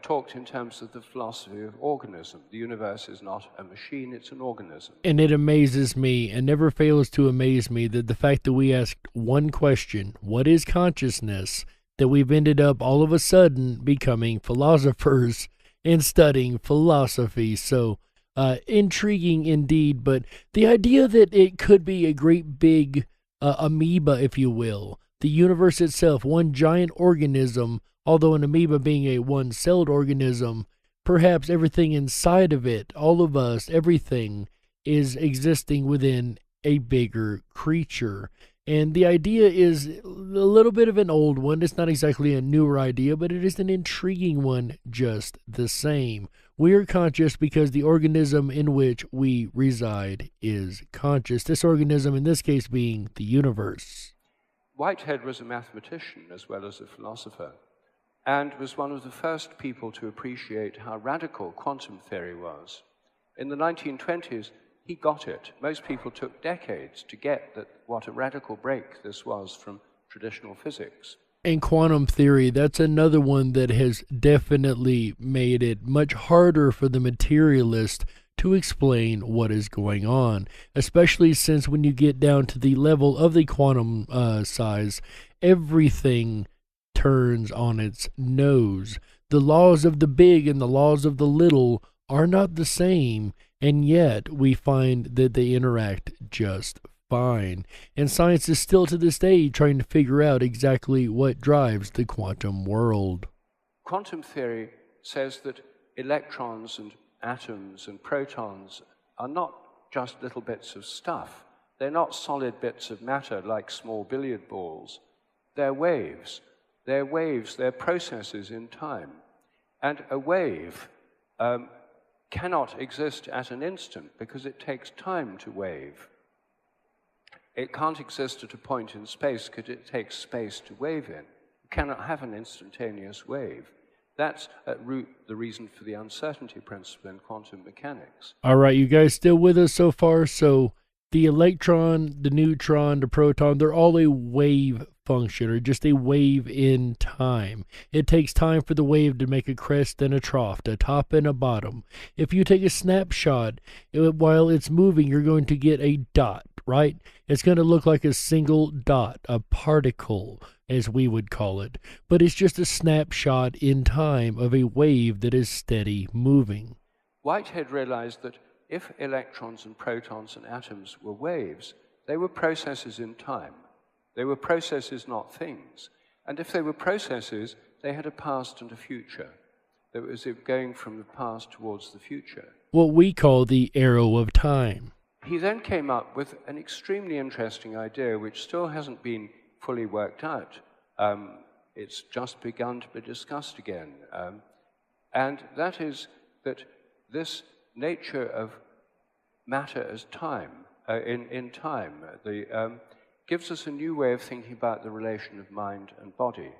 talked in terms of the philosophy of organism. The universe is not a machine, it's an organism. And it amazes me, and never fails to amaze me, that the fact that we asked one question, what is consciousness, that we've ended up all of a sudden becoming philosophers and studying philosophy. So intriguing indeed, but the idea that it could be a great big amoeba, if you will, the universe itself, one giant organism, although an amoeba being a one-celled organism, perhaps everything inside of it, all of us, everything, is existing within a bigger creature. And the idea is a little bit of an old one. It's not exactly a newer idea, but it is an intriguing one just the same. We are conscious because the organism in which we reside is conscious. This organism, in this case, being the universe. Whitehead was a mathematician as well as a philosopher, and was one of the first people to appreciate how radical quantum theory was. In the 1920s, he got it. Most people took decades to get what a radical break this was from traditional physics. And quantum theory, that's another one that has definitely made it much harder for the materialist to explain what is going on, especially since when you get down to the level of the quantum size, everything turns on its nose. The laws of the big and the laws of the little are not the same, and yet we find that they interact just fine. And science is still to this day trying to figure out exactly what drives the quantum world. Quantum theory says that electrons and atoms and protons are not just little bits of stuff. They're not solid bits of matter like small billiard balls. They're waves. They're waves. They're processes in time. And a wave cannot exist at an instant because it takes time to wave. It can't exist at a point in space because it takes space to wave in. You cannot have an instantaneous wave. That's at root the reason for the uncertainty principle in quantum mechanics. All right, you guys still with us so far? So the electron, the neutron, the proton, they're all a wave function, or just a wave in time. It takes time for the wave to make a crest and a trough, a top and a bottom. If you take a snapshot, while it's moving, you're going to get a dot, right? It's going to look like a single dot, a particle, as we would call it. But it's just a snapshot in time of a wave that is steady moving. Whitehead realized that if electrons and protons and atoms were waves, they were processes in time. They were processes, not things. And if they were processes, they had a past and a future. That was going from the past towards the future. What we call the arrow of time. He then came up with an extremely interesting idea, which still hasn't been fully worked out. It's just begun to be discussed again. And that is that this nature of matter as time, in time, gives us a new way of thinking about the relation of mind and body.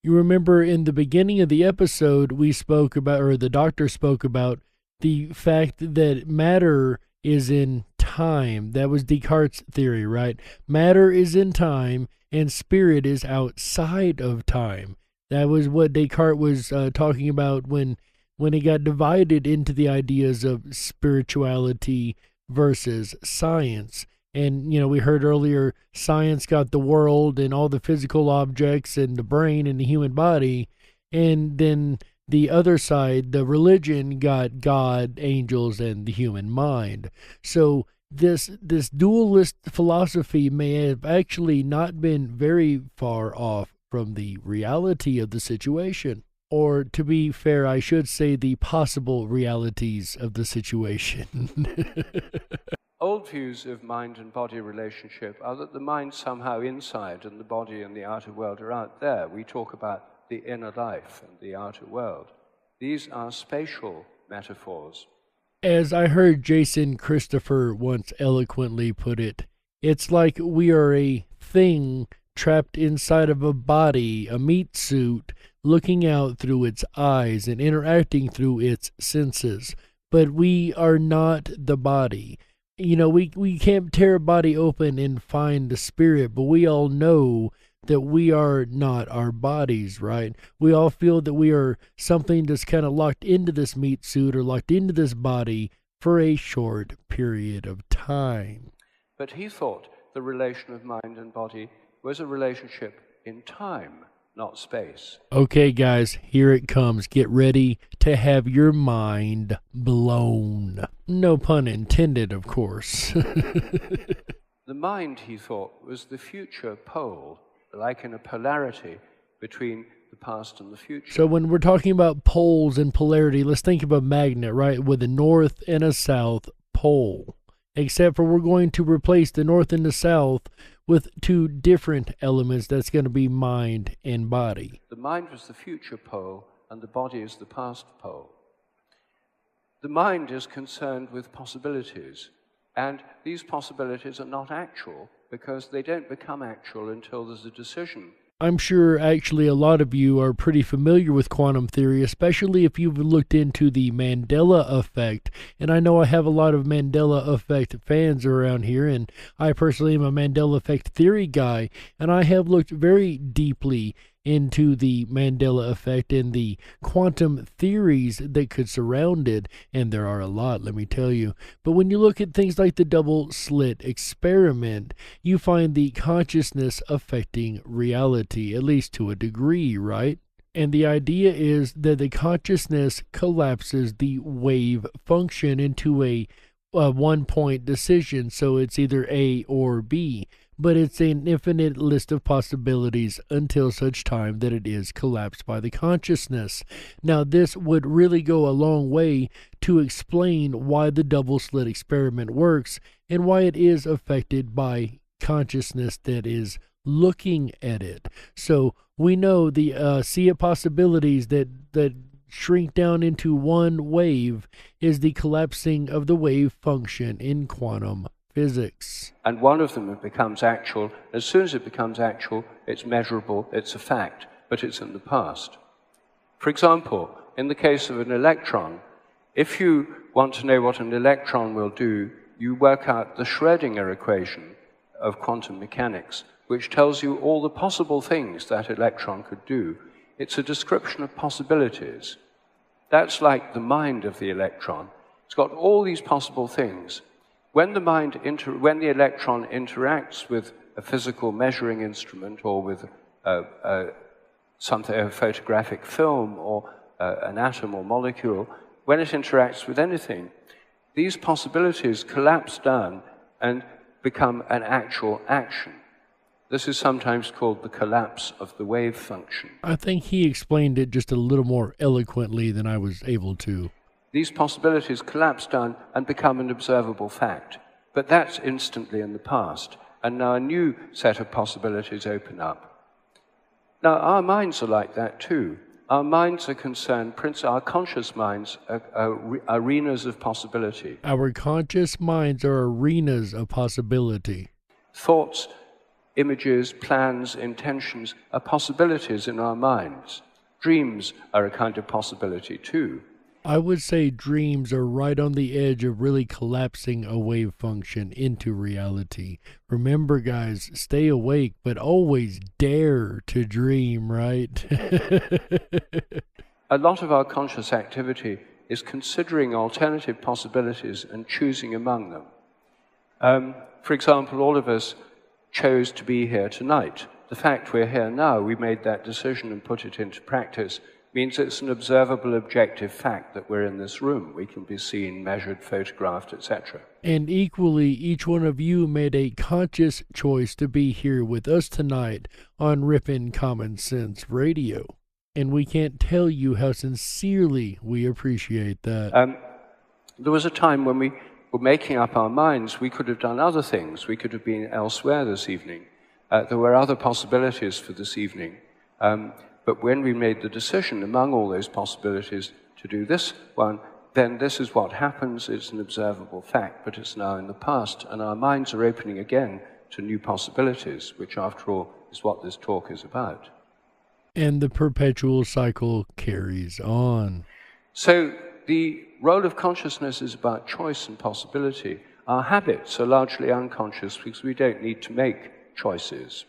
You remember in the beginning of the episode, we spoke about, or the doctor spoke about, the fact that matter is in time. That was Descartes' theory, right? Matter is in time, and spirit is outside of time. That was what Descartes was talking about when it got divided into the ideas of spirituality versus science. And, we heard earlier, science got the world and all the physical objects and the brain and the human body. And then the other side, the religion, got God, angels, and the human mind. So this dualist philosophy may have actually not been very far off from the reality of the situation. Or, to be fair, I should say the possible realities of the situation. old views of mind and body relationship are that the mind's somehow inside and the body and the outer world are out there. We talk about the inner life and the outer world. These are spatial metaphors. As I heard Jason Christopher once eloquently put it, it's like we are a thing trapped inside of a body, a meat suit, looking out through its eyes and interacting through its senses. But we are not the body. You know, we can't tear a body open and find the spirit, but we all know that we are not our bodies, right? We all feel that we are something that's kind of locked into this meat suit or locked into this body for a short period of time. But he thought the relation of mind and body was a relationship in time, not space. Okay, guys, here it comes. Get ready to have your mind blown. No pun intended, of course. The mind, he thought, was the future pole, like in a polarity between the past and the future. So when we're talking about poles and polarity, let's think of a magnet, right, with a north and a south pole. Except for we're going to replace the north and the south with two different elements. That's going to be mind and body. The mind was the future pole, and the body is the past pole. The mind is concerned with possibilities, and these possibilities are not actual because they don't become actual until there's a decision. I'm sure actually a lot of you are pretty familiar with quantum theory, especially if you've looked into the Mandela effect. And I know I have a lot of Mandela effect fans around here, and I personally am a Mandela effect theory guy, and I have looked very deeply into the Mandela effect and the quantum theories that could surround it, and there are a lot, let me tell you. But when you look at things like the double slit experiment, you find the consciousness affecting reality, at least to a degree, right? And the idea is that the consciousness collapses the wave function into a one-point decision, so it's either A or B. But it's an infinite list of possibilities until such time that it is collapsed by the consciousness. Now, this would really go a long way to explain why the double slit experiment works and why it is affected by consciousness that is looking at it. So we know the sea of possibilities that shrink down into one wave is the collapsing of the wave function in quantum physics. And one of them becomes actual. As soon as it becomes actual, it's measurable, it's a fact, but it's in the past. For example, in the case of an electron, if you want to know what an electron will do, you work out the Schrödinger equation of quantum mechanics, which tells you all the possible things that electron could do. It's a description of possibilities. That's like the mind of the electron. It's got all these possible things. When the electron interacts with a physical measuring instrument or with a photographic film or an atom or molecule, when it interacts with anything, these possibilities collapse down and become an actual action. This is sometimes called the collapse of the wave function. I think he explained it just a little more eloquently than I was able to. These possibilities collapse down and become an observable fact. But that's instantly in the past. And now a new set of possibilities open up. Now, our minds are like that too. Our minds are concerned, our conscious minds are arenas of possibility. Our conscious minds are arenas of possibility. Thoughts, images, plans, intentions are possibilities in our minds. Dreams are a kind of possibility too. I would say dreams are right on the edge of really collapsing a wave function into reality. Remember, guys, stay awake, but always dare to dream, right? A lot of our conscious activity is considering alternative possibilities and choosing among them. For example, all of us chose to be here tonight. The fact we're here now, we made that decision and put it into practice, means it's an observable, objective fact that we're in this room. We can be seen, measured, photographed, etc. And equally, each one of you made a conscious choice to be here with us tonight on Rippin' Common Sense Radio. And we can't tell you how sincerely we appreciate that. There was a time when were making up our minds, we could have done other things. We could have been elsewhere this evening. There were other possibilities for this evening. But when we made the decision among all those possibilities to do this one, then this is what happens. It's an observable fact, but it's now in the past. And our minds are opening again to new possibilities, which, after all, is what this talk is about. And the perpetual cycle carries on. So the role of consciousness is about choice and possibility. Our habits are largely unconscious because we don't need to make choices.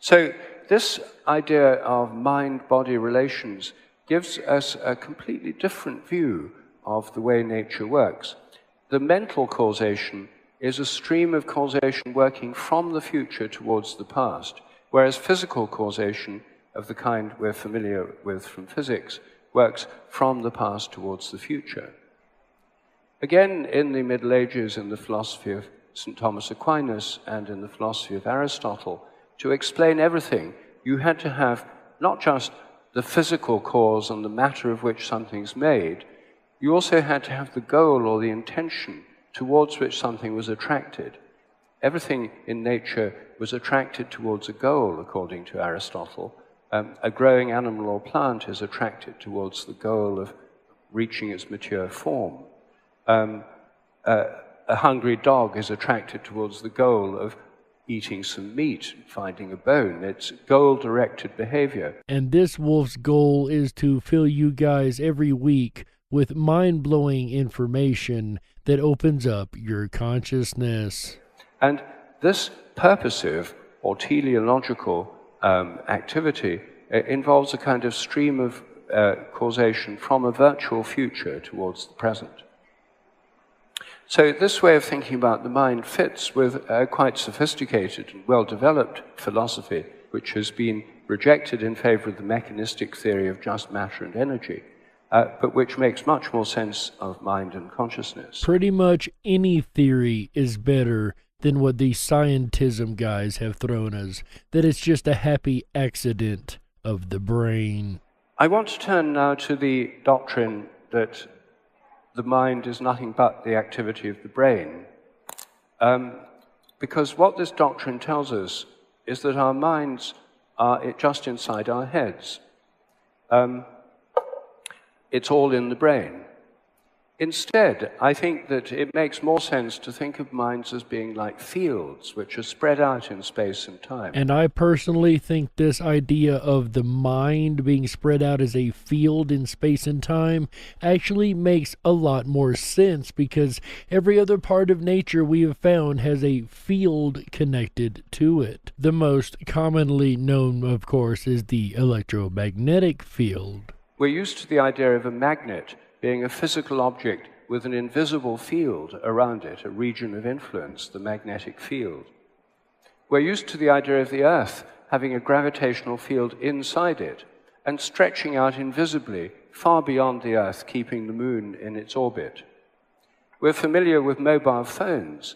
So this idea of mind-body relations gives us a completely different view of the way nature works. The mental causation is a stream of causation working from the future towards the past, whereas physical causation of the kind we're familiar with from physics works from the past towards the future. Again, in the Middle Ages, in the philosophy of St. Thomas Aquinas and in the philosophy of Aristotle, to explain everything, you had to have not just the physical cause and the matter of which something's made, you also had to have the goal or the intention towards which something was attracted. Everything in nature was attracted towards a goal, according to Aristotle. A growing animal or plant is attracted towards the goal of reaching its mature form. A hungry dog is attracted towards the goal of eating some meat, finding a bone. It's goal-directed behavior. And this wolf's goal is to fill you guys every week with mind-blowing information that opens up your consciousness. And this purposive or teleological activity involves a kind of stream of causation from a virtual future towards the present. So this way of thinking about the mind fits with a quite sophisticated and well-developed philosophy, which has been rejected in favor of the mechanistic theory of just matter and energy, but which makes much more sense of mind and consciousness. Pretty much any theory is better than what the scientism guys have thrown us, that it's just a happy accident of the brain. I want to turn now to the doctrine that the mind is nothing but the activity of the brain. Because what this doctrine tells us is that our minds are just inside our heads. It's all in the brain. Instead, I think that it makes more sense to think of minds as being like fields, which are spread out in space and time. And I personally think this idea of the mind being spread out as a field in space and time actually makes a lot more sense, because every other part of nature we have found has a field connected to it. The most commonly known, of course, is the electromagnetic field. We're used to the idea of a magnet being a physical object with an invisible field around it, a region of influence, the magnetic field. We're used to the idea of the Earth having a gravitational field inside it and stretching out invisibly far beyond the Earth, keeping the Moon in its orbit. We're familiar with mobile phones,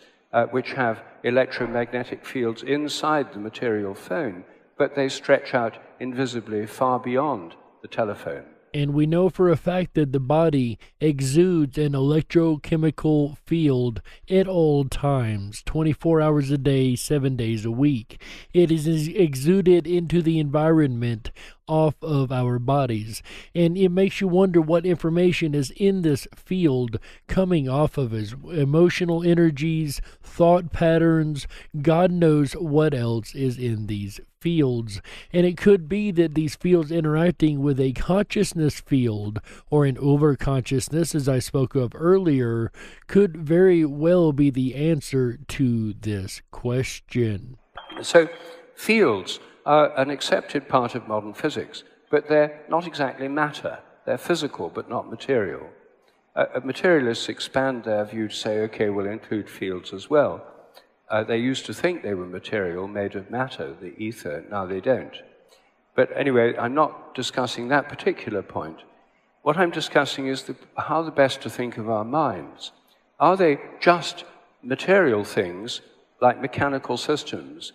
which have electromagnetic fields inside the material phone, but they stretch out invisibly far beyond the telephone. And we know for a fact that the body exudes an electrochemical field at all times, 24 hours a day, 7 days a week. It is exuded into the environment off of our bodies. And it makes you wonder what information is in this field coming off of us. Emotional energies, thought patterns, God knows what else is in these fields. And it could be that these fields interacting with a consciousness field or an overconsciousness, as I spoke of earlier, could very well be the answer to this question. So fields are an accepted part of modern physics, but they're not exactly matter. They're physical, but not material. Materialists expand their view to say, okay, we'll include fields as well. They used to think they were material, made of matter, the ether. Now they don't. But anyway, I'm not discussing that particular point. What I'm discussing is how the best to think of our minds. Are they just material things, like mechanical systems,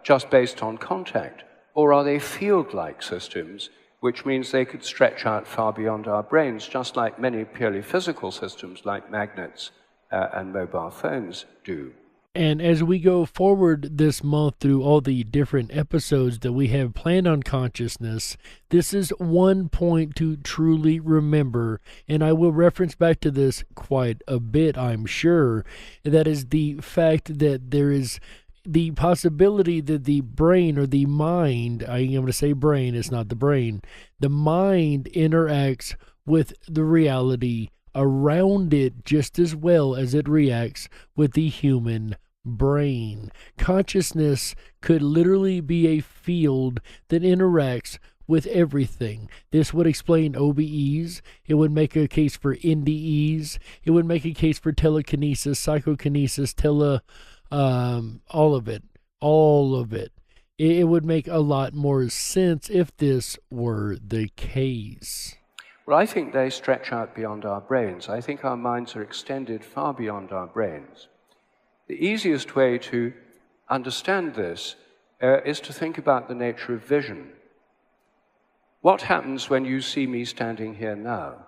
just based on contact? Or are they field-like systems which means they could stretch out far beyond our brains, just like many purely physical systems like magnets and mobile phones do. And as we go forward this month through all the different episodes that we have planned on consciousness, this is one point to truly remember, and I will reference back to this quite a bit, I'm sure. That is the fact that there is the possibility that the brain or the mind, I'm going to say brain, it's not the brain, the mind interacts with the reality around it just as well as it reacts with the human brain. Consciousness could literally be a field that interacts with everything. This would explain OBEs. It would make a case for NDEs. It would make a case for telekinesis, psychokinesis, all of it. It would make a lot more sense if this were the case. Well, I think they stretch out beyond our brains. I think our minds are extended far beyond our brains. The easiest way to understand this is to think about the nature of vision. What happens when you see me standing here now?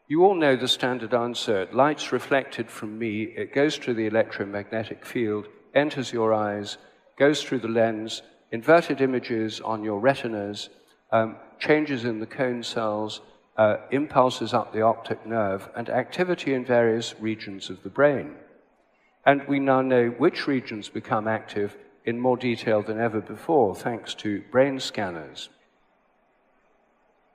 You all know the standard answer. Light's reflected from me, it goes through the electromagnetic field, enters your eyes, goes through the lens, inverted images on your retinas, changes in the cone cells, impulses up the optic nerve, and activity in various regions of the brain. And we now know which regions become active in more detail than ever before, thanks to brain scanners.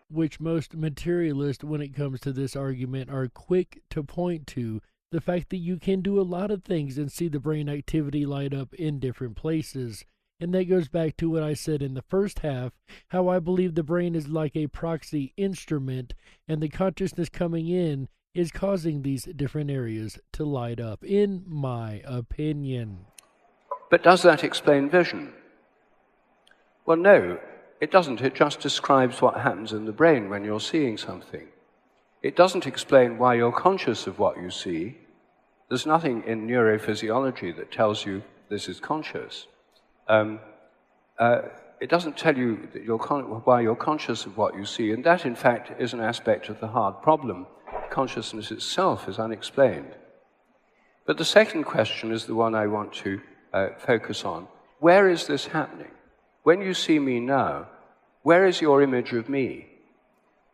Which most materialists, when it comes to this argument, are quick to point to the fact that you can do a lot of things and see the brain activity light up in different places. And that goes back to what I said in the first half, how I believe the brain is like a proxy instrument, and the consciousness coming in is causing these different areas to light up, in my opinion. But does that explain vision? Well, no, it doesn't. It just describes what happens in the brain when you're seeing something. It doesn't explain why you're conscious of what you see. There's nothing in neurophysiology that tells you this is conscious. It doesn't tell you that why you're conscious of what you see, and that, in fact, is an aspect of the hard problem. Consciousness itself is unexplained. But the second question is the one I want to focus on. Where is this happening? When you see me now, where is your image of me?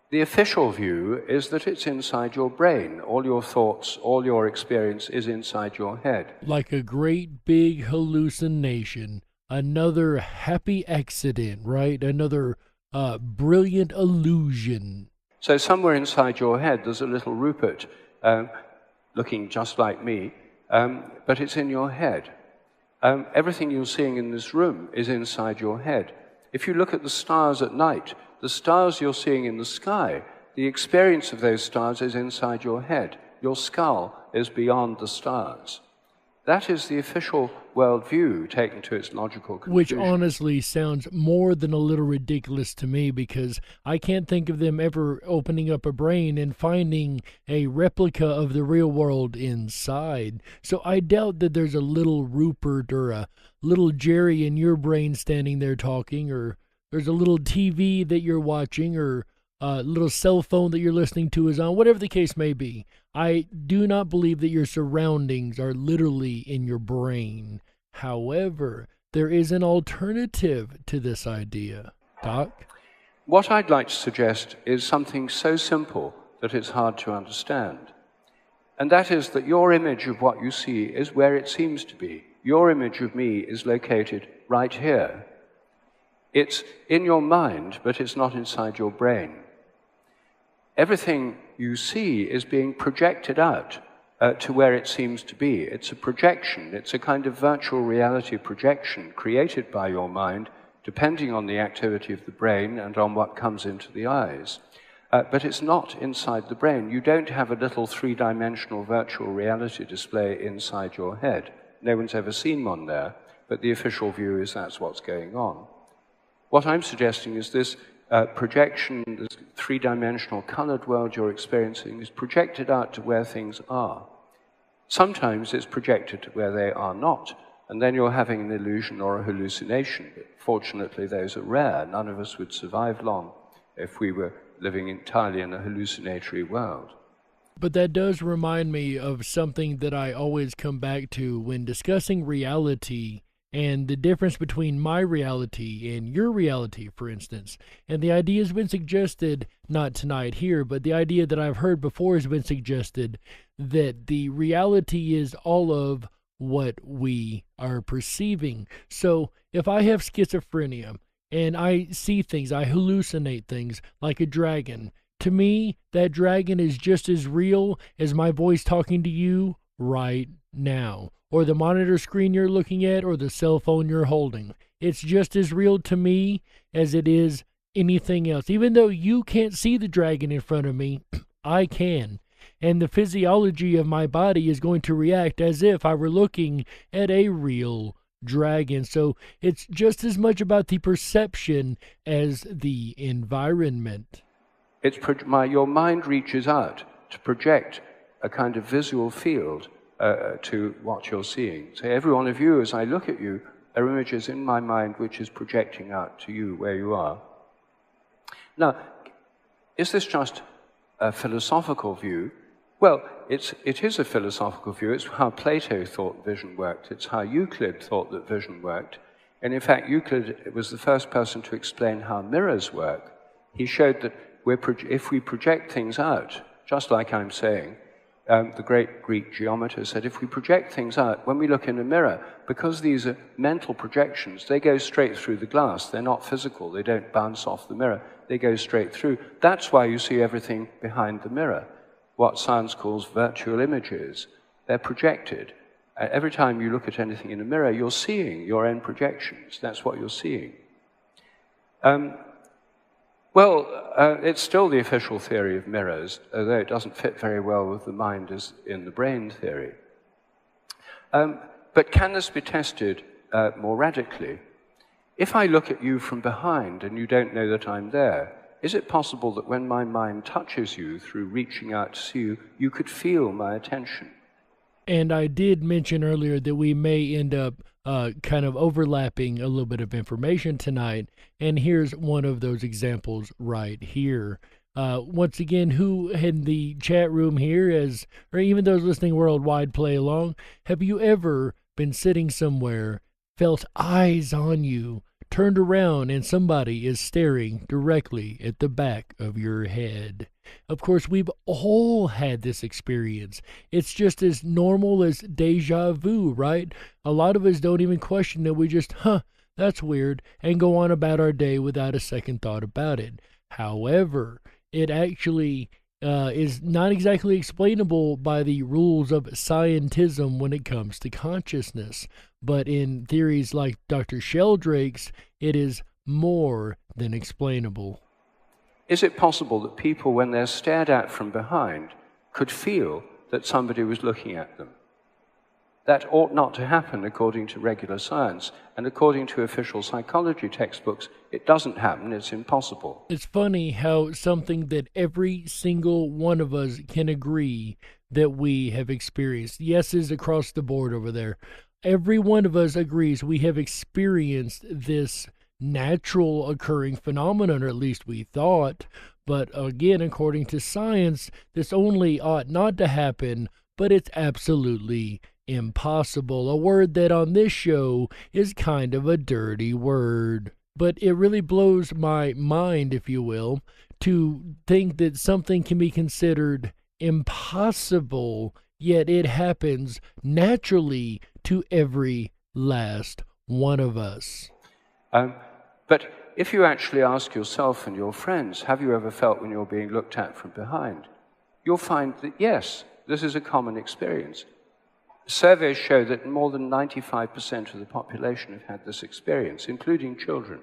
The official view is that it's inside your brain. All your thoughts, all your experience is inside your head. Like a great big hallucination. Another happy accident, right? Another brilliant illusion. So somewhere inside your head there's a little Rupert looking just like me, but it's in your head. Everything you're seeing in this room is inside your head. If you look at the stars at night, the stars you're seeing in the sky, the experience of those stars is inside your head. Your skull is beyond the stars. That is the official worldview taken to its logical conclusion. Which honestly sounds more than a little ridiculous to me, because I can't think of them ever opening up a brain and finding a replica of the real world inside. So I doubt that there's a little Rupert or a little Jerry in your brain standing there talking, or there's a little TV that you're watching, or a little cell phone that you're listening to is on, whatever the case may be. I do not believe that your surroundings are literally in your brain. However, there is an alternative to this idea. Doc? What I'd like to suggest is something so simple that it's hard to understand. And that is that your image of what you see is where it seems to be. Your image of me is located right here. It's in your mind, but it's not inside your brain. Everything you see is being projected out to where it seems to be. It's a projection. It's a kind of virtual reality projection created by your mind, depending on the activity of the brain and on what comes into the eyes. But it's not inside the brain. You don't have a little three-dimensional virtual reality display inside your head. No one's ever seen one there, but the official view is that's what's going on. What I'm suggesting is this projection, this three-dimensional colored world you're experiencing is projected out to where things are. Sometimes it's projected to where they are not, and then you're having an illusion or a hallucination. But fortunately, those are rare. None of us would survive long if we were living entirely in a hallucinatory world. But that does remind me of something that I always come back to when discussing reality and the difference between my reality and your reality, for instance. And the idea has been suggested, not tonight here, but the idea that I've heard before has been suggested that the reality is all of what we are perceiving. So if I have schizophrenia and I see things, I hallucinate things like a dragon, to me, that dragon is just as real as my voice talking to you right now, or the monitor screen you're looking at, or the cell phone you're holding. It's just as real to me as it is anything else. Even though you can't see the dragon in front of me, I can. And the physiology of my body is going to react as if I were looking at a real dragon. So it's just as much about the perception as the environment. Your mind reaches out to project a kind of visual field to what you're seeing. So every one of you, as I look at you, are images in my mind which is projecting out to you where you are. Now, is this just a philosophical view? Well, it is a philosophical view. It's how Plato thought vision worked. It's how Euclid thought that vision worked. And in fact, Euclid was the first person to explain how mirrors work. He showed that if we project things out, just like I'm saying, the great Greek geometer said, if we project things out, when we look in a mirror, because these are mental projections, they go straight through the glass. They're not physical. They don't bounce off the mirror. They go straight through. That's why you see everything behind the mirror, what science calls virtual images. They're projected. Every time you look at anything in a mirror, you're seeing your own projections. That's what you're seeing. It's still the official theory of mirrors, although it doesn't fit very well with the mind as in the brain theory. But can this be tested more radically? If I look at you from behind and you don't know that I'm there, is it possible that when my mind touches you through reaching out to see you, you could feel my attention? And I did mention earlier that we may end up kind of overlapping a little bit of information tonight, and here's one of those examples right here. Once again, who in the chat room here, or even those listening worldwide, play along, have you ever been sitting somewhere, felt eyes on you, turned around, and somebody is staring directly at the back of your head? Of course, we've all had this experience. It's just as normal as deja vu, right? A lot of us don't even question it. We just, that's weird, and go on about our day without a second thought about it. However, it actually is not exactly explainable by the rules of scientism when it comes to consciousness. But in theories like Dr. Sheldrake's, it is more than explainable. Is it possible that people, when they're stared at from behind, could feel that somebody was looking at them? That ought not to happen according to regular science, and according to official psychology textbooks, it doesn't happen, it's impossible. It's funny how something that every single one of us can agree that we have experienced, yeses across the board over there, every one of us agrees we have experienced this natural occurring phenomenon, or at least we thought. But again, according to science, this only ought not to happen, but it's absolutely impossible. A word that on this show is kind of a dirty word. But it really blows my mind, if you will, to think that something can be considered impossible, yet it happens naturally to every last one of us. But if you actually ask yourself and your friends, have you ever felt when you're being looked at from behind? You'll find that, yes, this is a common experience. Surveys show that more than 95% of the population have had this experience, including children.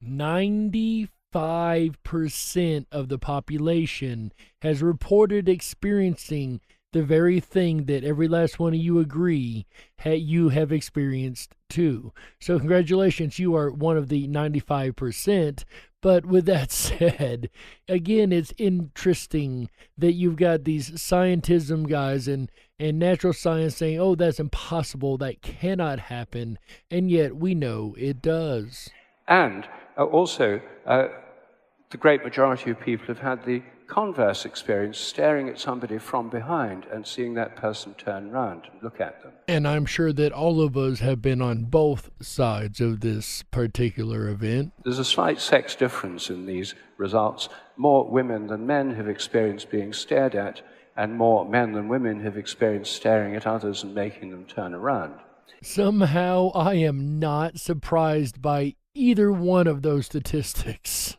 95% of the population has reported experiencing the very thing that every last one of you agree you have experienced too. So congratulations, you are one of the 95%. But with that said, again, it's interesting that you've got these scientism guys and natural science saying, oh, that's impossible, that cannot happen, and yet we know it does. And Also, the great majority of people have had the converse experience, staring at somebody from behind and seeing that person turn around and look at them. And I'm sure that all of us have been on both sides of this particular event. There's a slight sex difference in these results. More women than men have experienced being stared at, and more men than women have experienced staring at others and making them turn around. Somehow I am not surprised by either one of those statistics.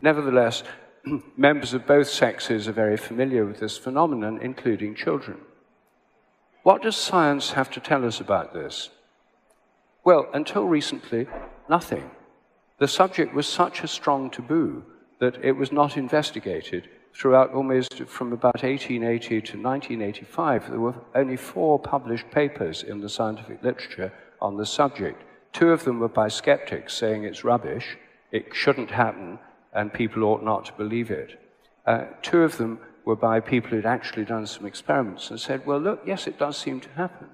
Nevertheless, members of both sexes are very familiar with this phenomenon, including children. What does science have to tell us about this? Well, until recently, nothing. The subject was such a strong taboo that it was not investigated. Throughout almost from about 1880 to 1985, there were only 4 published papers in the scientific literature on the subject. 2 of them were by skeptics saying it's rubbish, it shouldn't happen, and people ought not to believe it. 2 of them were by people who'd actually done some experiments and said, well, look, yes, it does seem to happen.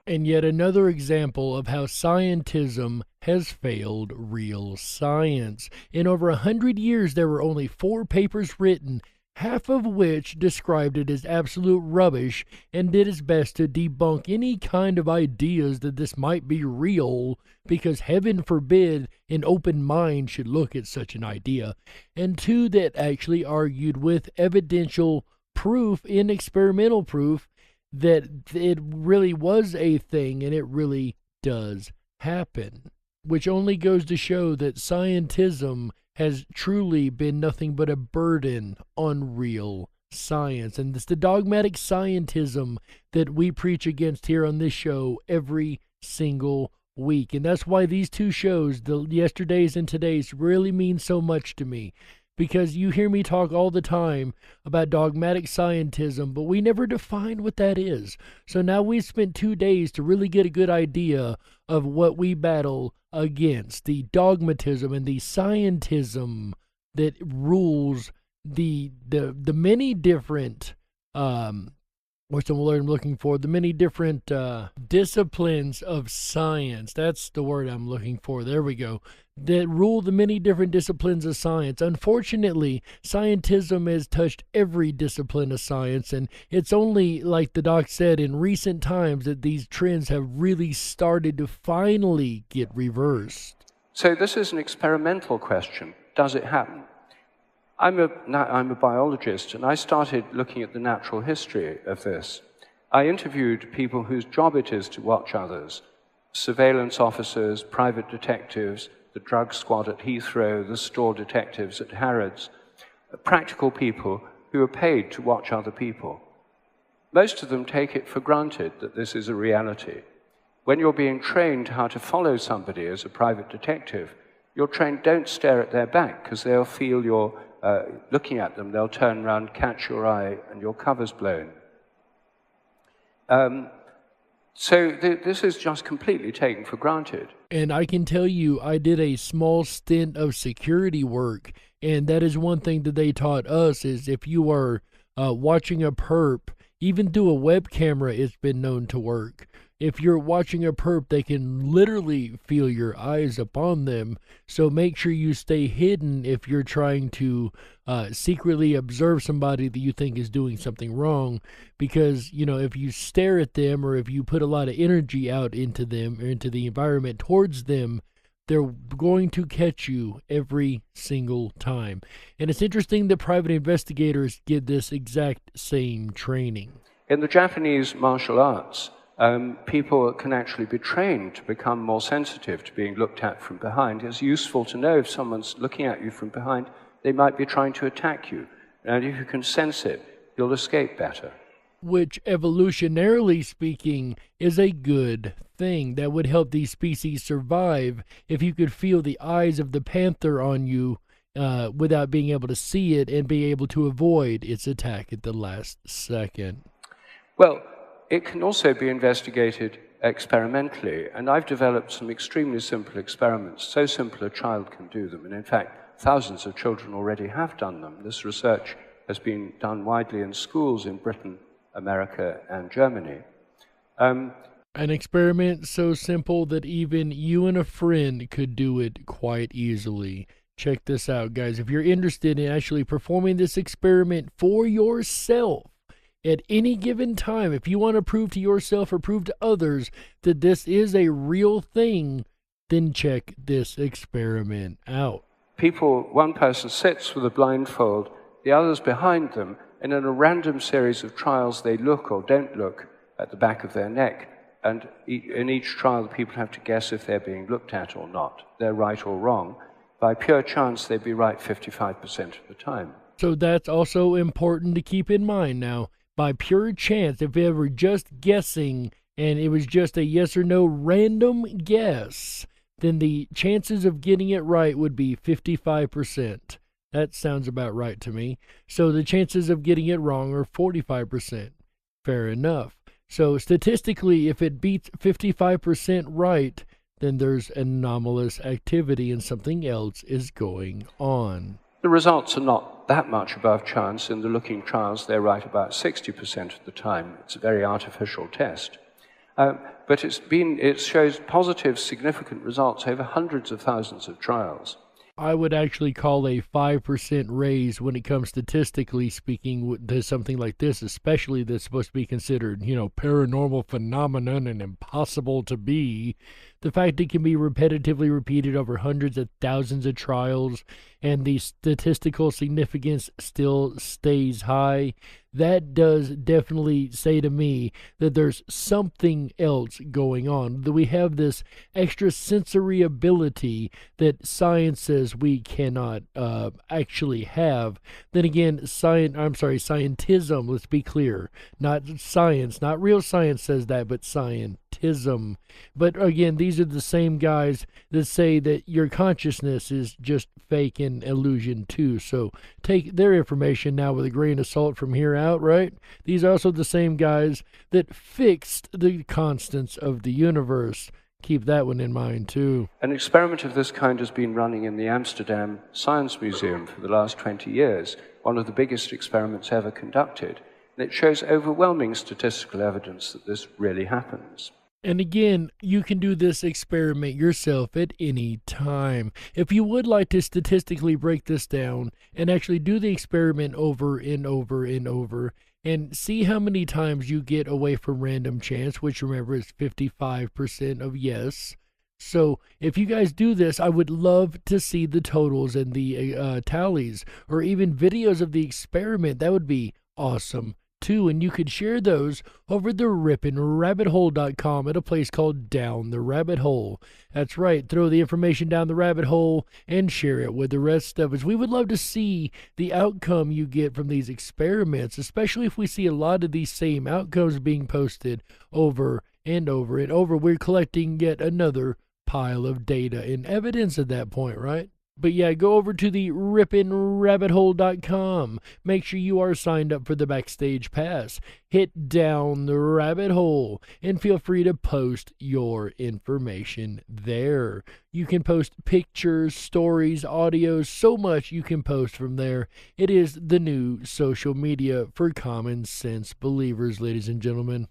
And yet another example of how scientism has failed real science. In over 100 years, there were only 4 papers written, half of which described it as absolute rubbish and did its best to debunk any kind of ideas that this might be real, because heaven forbid an open mind should look at such an idea, and 2 that actually argued with evidential proof and experimental proof that it really was a thing and it really does happen, which only goes to show that scientism has truly been nothing but a burden on real science. And it's the dogmatic scientism that we preach against here on this show every single week. And that's why these 2 shows, the yesterday's and today's, really mean so much to me. Because you hear me talk all the time about dogmatic scientism, but we never define what that is. So now we've spent 2 days to really get a good idea of what we battle against, the dogmatism and the scientism that rules the many different what's the word I'm looking for? The many different disciplines of science. That's the word I'm looking for. There we go. That rule the many different disciplines of science. Unfortunately, scientism has touched every discipline of science, and it's only, like the doc said, in recent times that these trends have really started to finally get reversed. So this is an experimental question. Does it happen? I'm a biologist, and I started looking at the natural history of this. I interviewed people whose job it is to watch others, surveillance officers, private detectives, the drug squad at Heathrow, the store detectives at Harrods, practical people who are paid to watch other people. Most of them take it for granted that this is a reality. When you're being trained how to follow somebody as a private detective, you're trained don't stare at their back, because they'll feel you're looking at them, they'll turn around, catch your eye, and your cover's blown. This is just completely taken for granted. And I can tell you, I did a small stint of security work, and that is one thing that they taught us, is if you are watching a perp, even through a web camera, it's been known to work. If you're watching a perp, they can literally feel your eyes upon them. So make sure you stay hidden if you're trying to secretly observe somebody that you think is doing something wrong. Because, you know, if you stare at them, or if you put a lot of energy out into them or into the environment towards them, they're going to catch you every single time. And it's interesting that private investigators get this exact same training. In the Japanese martial arts, people can actually be trained to become more sensitive to being looked at from behind. It's useful to know if someone's looking at you from behind, they might be trying to attack you. And if you can sense it, you'll escape better. Which, evolutionarily speaking, is a good thing. That would help these species survive if you could feel the eyes of the panther on you without being able to see it and be able to avoid its attack at the last second. Well, it can also be investigated experimentally, and I've developed some extremely simple experiments, so simple a child can do them, and in fact, thousands of children already have done them. This research has been done widely in schools in Britain, America, and Germany. An experiment so simple that even you and a friend could do it quite easily. Check this out, guys. If you're interested in actually performing this experiment for yourself at any given time, if you want to prove to yourself or prove to others that this is a real thing, then check this experiment out. One person sits with a blindfold, the others behind them, and in a random series of trials, they look or don't look at the back of their neck. And in each trial, the people have to guess if they're being looked at or not. They're right or wrong. By pure chance, they'd be right 55% of the time. So that's also important to keep in mind now. By pure chance, if they were just guessing and it was just a yes or no random guess, then the chances of getting it right would be 55%. That sounds about right to me. So the chances of getting it wrong are 45%. Fair enough. So statistically, if it beats 55% right, then there's anomalous activity and something else is going on. The results are not that much above chance. In the looking trials, they're right about 60% of the time. It's a very artificial test. But it shows positive, significant results over hundreds of thousands of trials. I would actually call a 5% raise when it comes statistically speaking to something like this, especially that's supposed to be considered, paranormal phenomenon and impossible to be. The fact it can be repetitively repeated over hundreds of thousands of trials and the statistical significance still stays high, that does definitely say to me that there's something else going on, that we have this extrasensory ability that science says we cannot actually have. Then again, scientism, let's be clear, not science, not real science says that, but scientism. But again, these are the same guys that say that your consciousness is just fake and illusion too. So take their information now with a grain of salt from here out, right? These are also the same guys that fixed the constants of the universe. Keep that one in mind too. An experiment of this kind has been running in the Amsterdam Science Museum for the last 20 years, one of the biggest experiments ever conducted. And it shows overwhelming statistical evidence that this really happens. And again, you can do this experiment yourself at any time. If you would like to statistically break this down and actually do the experiment over and over and over and see how many times you get away from random chance, which remember is 55% of yes. So if you guys do this, I would love to see the totals and the tallies or even videos of the experiment. That would be awesome too, and you could share those over the rippinrabbithole.com at a place called Down the Rabbit Hole. That's right, throw the information down the rabbit hole and share it with the rest of us. We would love to see the outcome you get from these experiments, especially if we see a lot of these same outcomes being posted over and over and over. We're collecting yet another pile of data and evidence at that point, right? But yeah, go over to the rippinrabbithole.com. Make sure you are signed up for the Backstage Pass. Hit Down the Rabbit Hole and feel free to post your information there. You can post pictures, stories, audios, so much you can post from there. It is the new social media for common sense believers, ladies and gentlemen.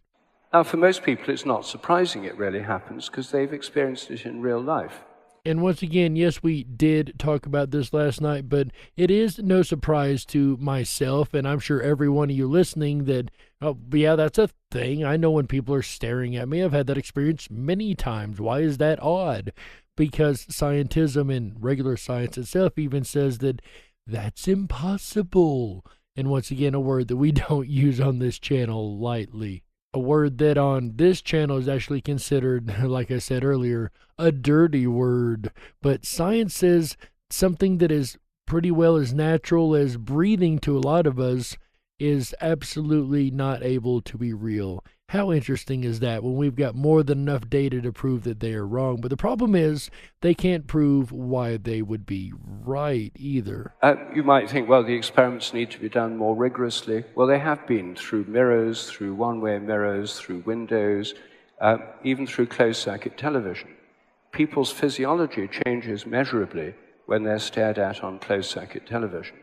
Now, for most people, it's not surprising it really happens because they've experienced it in real life. And once again, yes, we did talk about this last night, but it is no surprise to myself, and I'm sure every one of you listening that, oh, yeah, that's a thing. I know when people are staring at me. I've had that experience many times. Why is that odd? Because scientism and regular science itself even says that that's impossible. And once again, a word that we don't use on this channel lightly. A word that on this channel is actually considered, like I said earlier, a dirty word. But science says something that is pretty well as natural as breathing to a lot of us is absolutely not able to be real. How interesting is that when we've got more than enough data to prove that they are wrong? But the problem is they can't prove why they would be right either. You might think, well, the experiments need to be done more rigorously. Well, they have been through mirrors, through one-way mirrors, through windows, even through closed-circuit television. People's physiology changes measurably when they're stared at on closed-circuit television.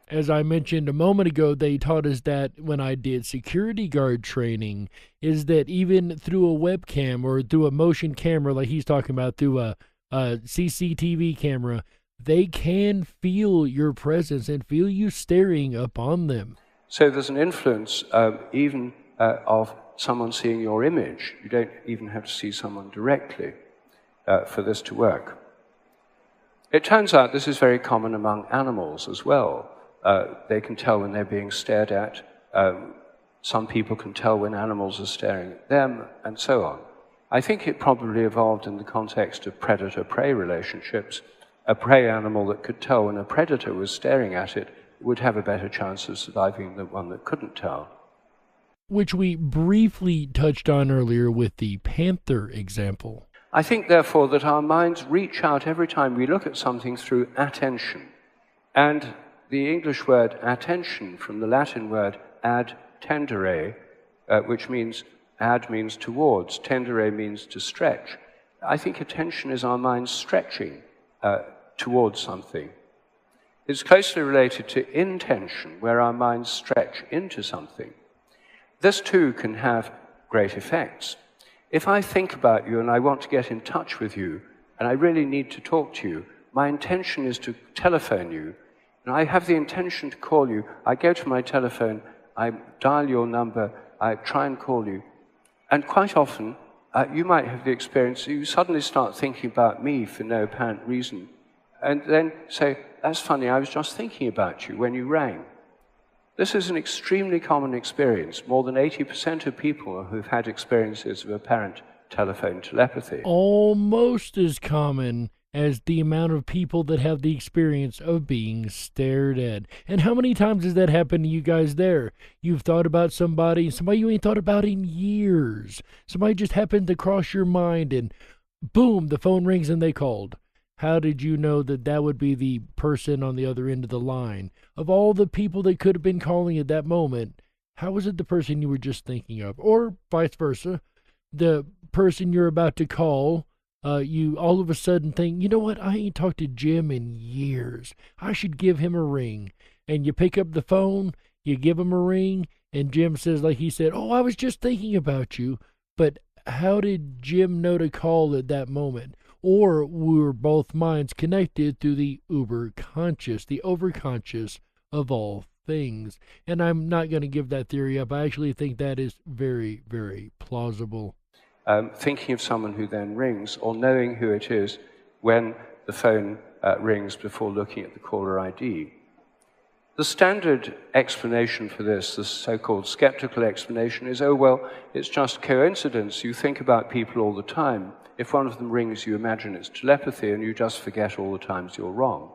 as I mentioned a moment ago, they taught us that when I did security guard training, is that even through a webcam or through a motion camera, like he's talking about, through a CCTV camera, they can feel your presence and feel you staring upon them. So there's an influence even of someone seeing your image. You don't even have to see someone directly for this to work. It turns out this is very common among animals as well. They can tell when they're being stared at. Some people can tell when animals are staring at them, and so on. I think it probably evolved in the context of predator-prey relationships. A prey animal that could tell when a predator was staring at it would have a better chance of surviving than one that couldn't tell. Which we briefly touched on earlier with the panther example. I think, therefore, that our minds reach out every time we look at something through attention. And the English word attention, from the Latin word ad tendere, which means ad means towards, tendere means to stretch. I think attention is our minds stretching towards something. It's closely related to intention, where our minds stretch into something. This too can have great effects. If I think about you and I want to get in touch with you, and I really need to talk to you, my intention is to telephone you, and I have the intention to call you. I go to my telephone, I dial your number, I try and call you, and quite often you might have the experience, you suddenly start thinking about me for no apparent reason, and then say, that's funny, I was just thinking about you when you rang. This is an extremely common experience. More than 80% of people who've had experiences of apparent telephone telepathy. Almost as common as the amount of people that have the experience of being stared at. And how many times has that happened to you guys there? You've thought about somebody you ain't thought about in years. Somebody just happened to cross your mind and boom, the phone rings and they called. How did you know that that would be the person on the other end of the line? Of all the people that could have been calling at that moment, how was it the person you were just thinking of? Or vice versa, the person you're about to call, you all of a sudden think, you know what, I ain't talked to Jim in years. I should give him a ring. And you pick up the phone, you give him a ring, and Jim says, like he said, oh, I was just thinking about you. But how did Jim know to call at that moment? Or were both minds connected through the uber-conscious, the overconscious of all things? And I'm not going to give that theory up. I actually think that is very, very plausible. Thinking of someone who then rings, or knowing who it is when the phone rings before looking at the caller ID. The standard explanation for this, the so-called skeptical explanation, is, oh, well, it's just coincidence. You think about people all the time. If one of them rings, you imagine it's telepathy, and you just forget all the times you're wrong.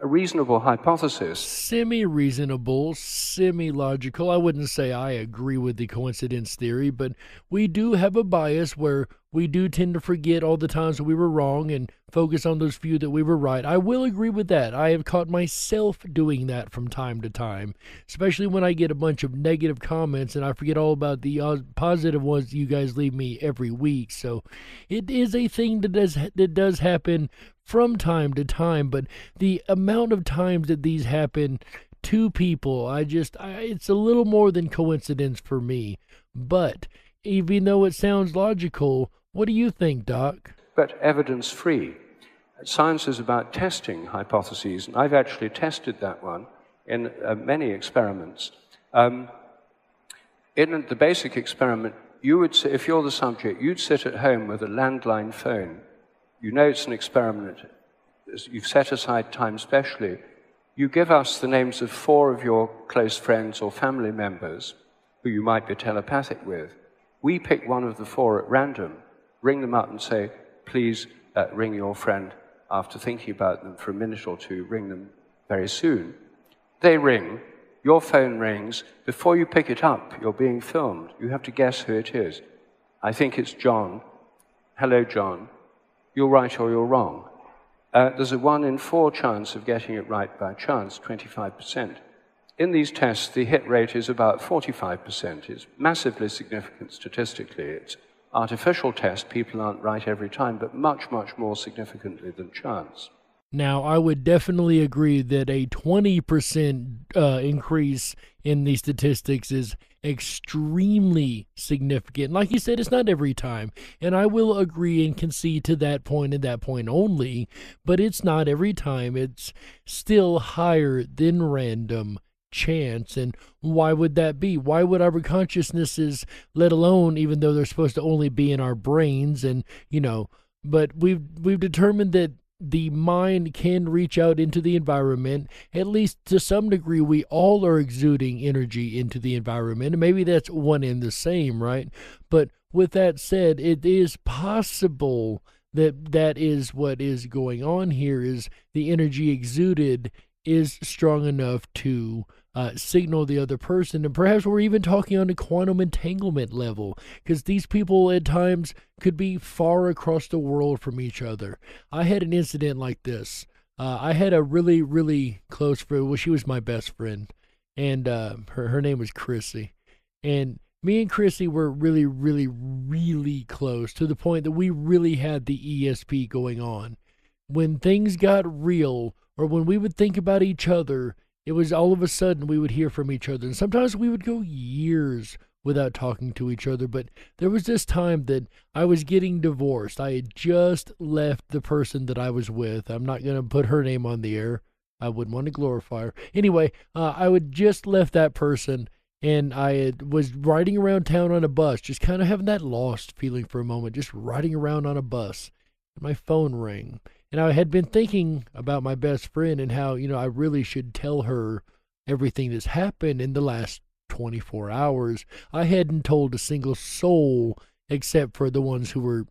A reasonable hypothesis. Semi-reasonable, semi-logical. I wouldn't say I agree with the coincidence theory, but we do have a bias where we do tend to forget all the times that we were wrong and focus on those few that we were right. I will agree with that. I have caught myself doing that from time to time, especially when I get a bunch of negative comments and I forget all about the positive ones you guys leave me every week. So it is a thing that does happen from time to time, but the amount of times that these happen to people, it's a little more than coincidence for me. But even though it sounds logical, what do you think, Doc? But evidence-free. Science is about testing hypotheses, and I've actually tested that one in many experiments. In the basic experiment, you would, if you're the subject, you'd sit at home with a landline phone. You know it's an experiment. You've set aside time specially. You give us the names of 4 of your close friends or family members who you might be telepathic with. We pick one of the 4 at random, ring them up and say, please ring your friend after thinking about them for a minute or two, ring them very soon. They ring, your phone rings. Before you pick it up, you're being filmed. You have to guess who it is. I think it's John. Hello, John. You're right or you're wrong. There's a 1 in 4 chance of getting it right by chance, 25%. In these tests, the hit rate is about 45%. It's massively significant statistically. It's artificial test. People aren't right every time, but much, much more significantly than chance. Now, I would definitely agree that a 20% increase in these statistics is extremely significant. Like you said, it's not every time, and I will agree and concede to that point and that point only, but it's not every time. It's still higher than random chance. And why would that be? Why would our consciousnesses, let alone, even though they're supposed to only be in our brains, and but we've determined that the mind can reach out into the environment. At least to some degree, we all are exuding energy into the environment. And maybe that's one and the same, right? But with that said, it is possible that is what is going on here, is the energy exuded is strong enough to signal the other person. And perhaps we're even talking on a quantum entanglement level, because these people at times could be far across the world from each other. I had an incident like this. I had a really, really close friend. Well, she was my best friend, and her name was Chrissy. And me and Chrissy were really, really, really close, to the point that we really had the ESP going on. When things got real, or when we would think about each other, it was all of a sudden we would hear from each other. And sometimes we would go years without talking to each other. But there was this time that I was getting divorced. I had just left the person that I was with. I'm not going to put her name on the air. I wouldn't want to glorify her. Anyway, I would just left that person, and I was riding around town on a bus, just kind of having that lost feeling for a moment, just riding around on a bus. And my phone rang. And I had been thinking about my best friend and how, I really should tell her everything that's happened in the last 24 hours. I hadn't told a single soul except for the ones who were,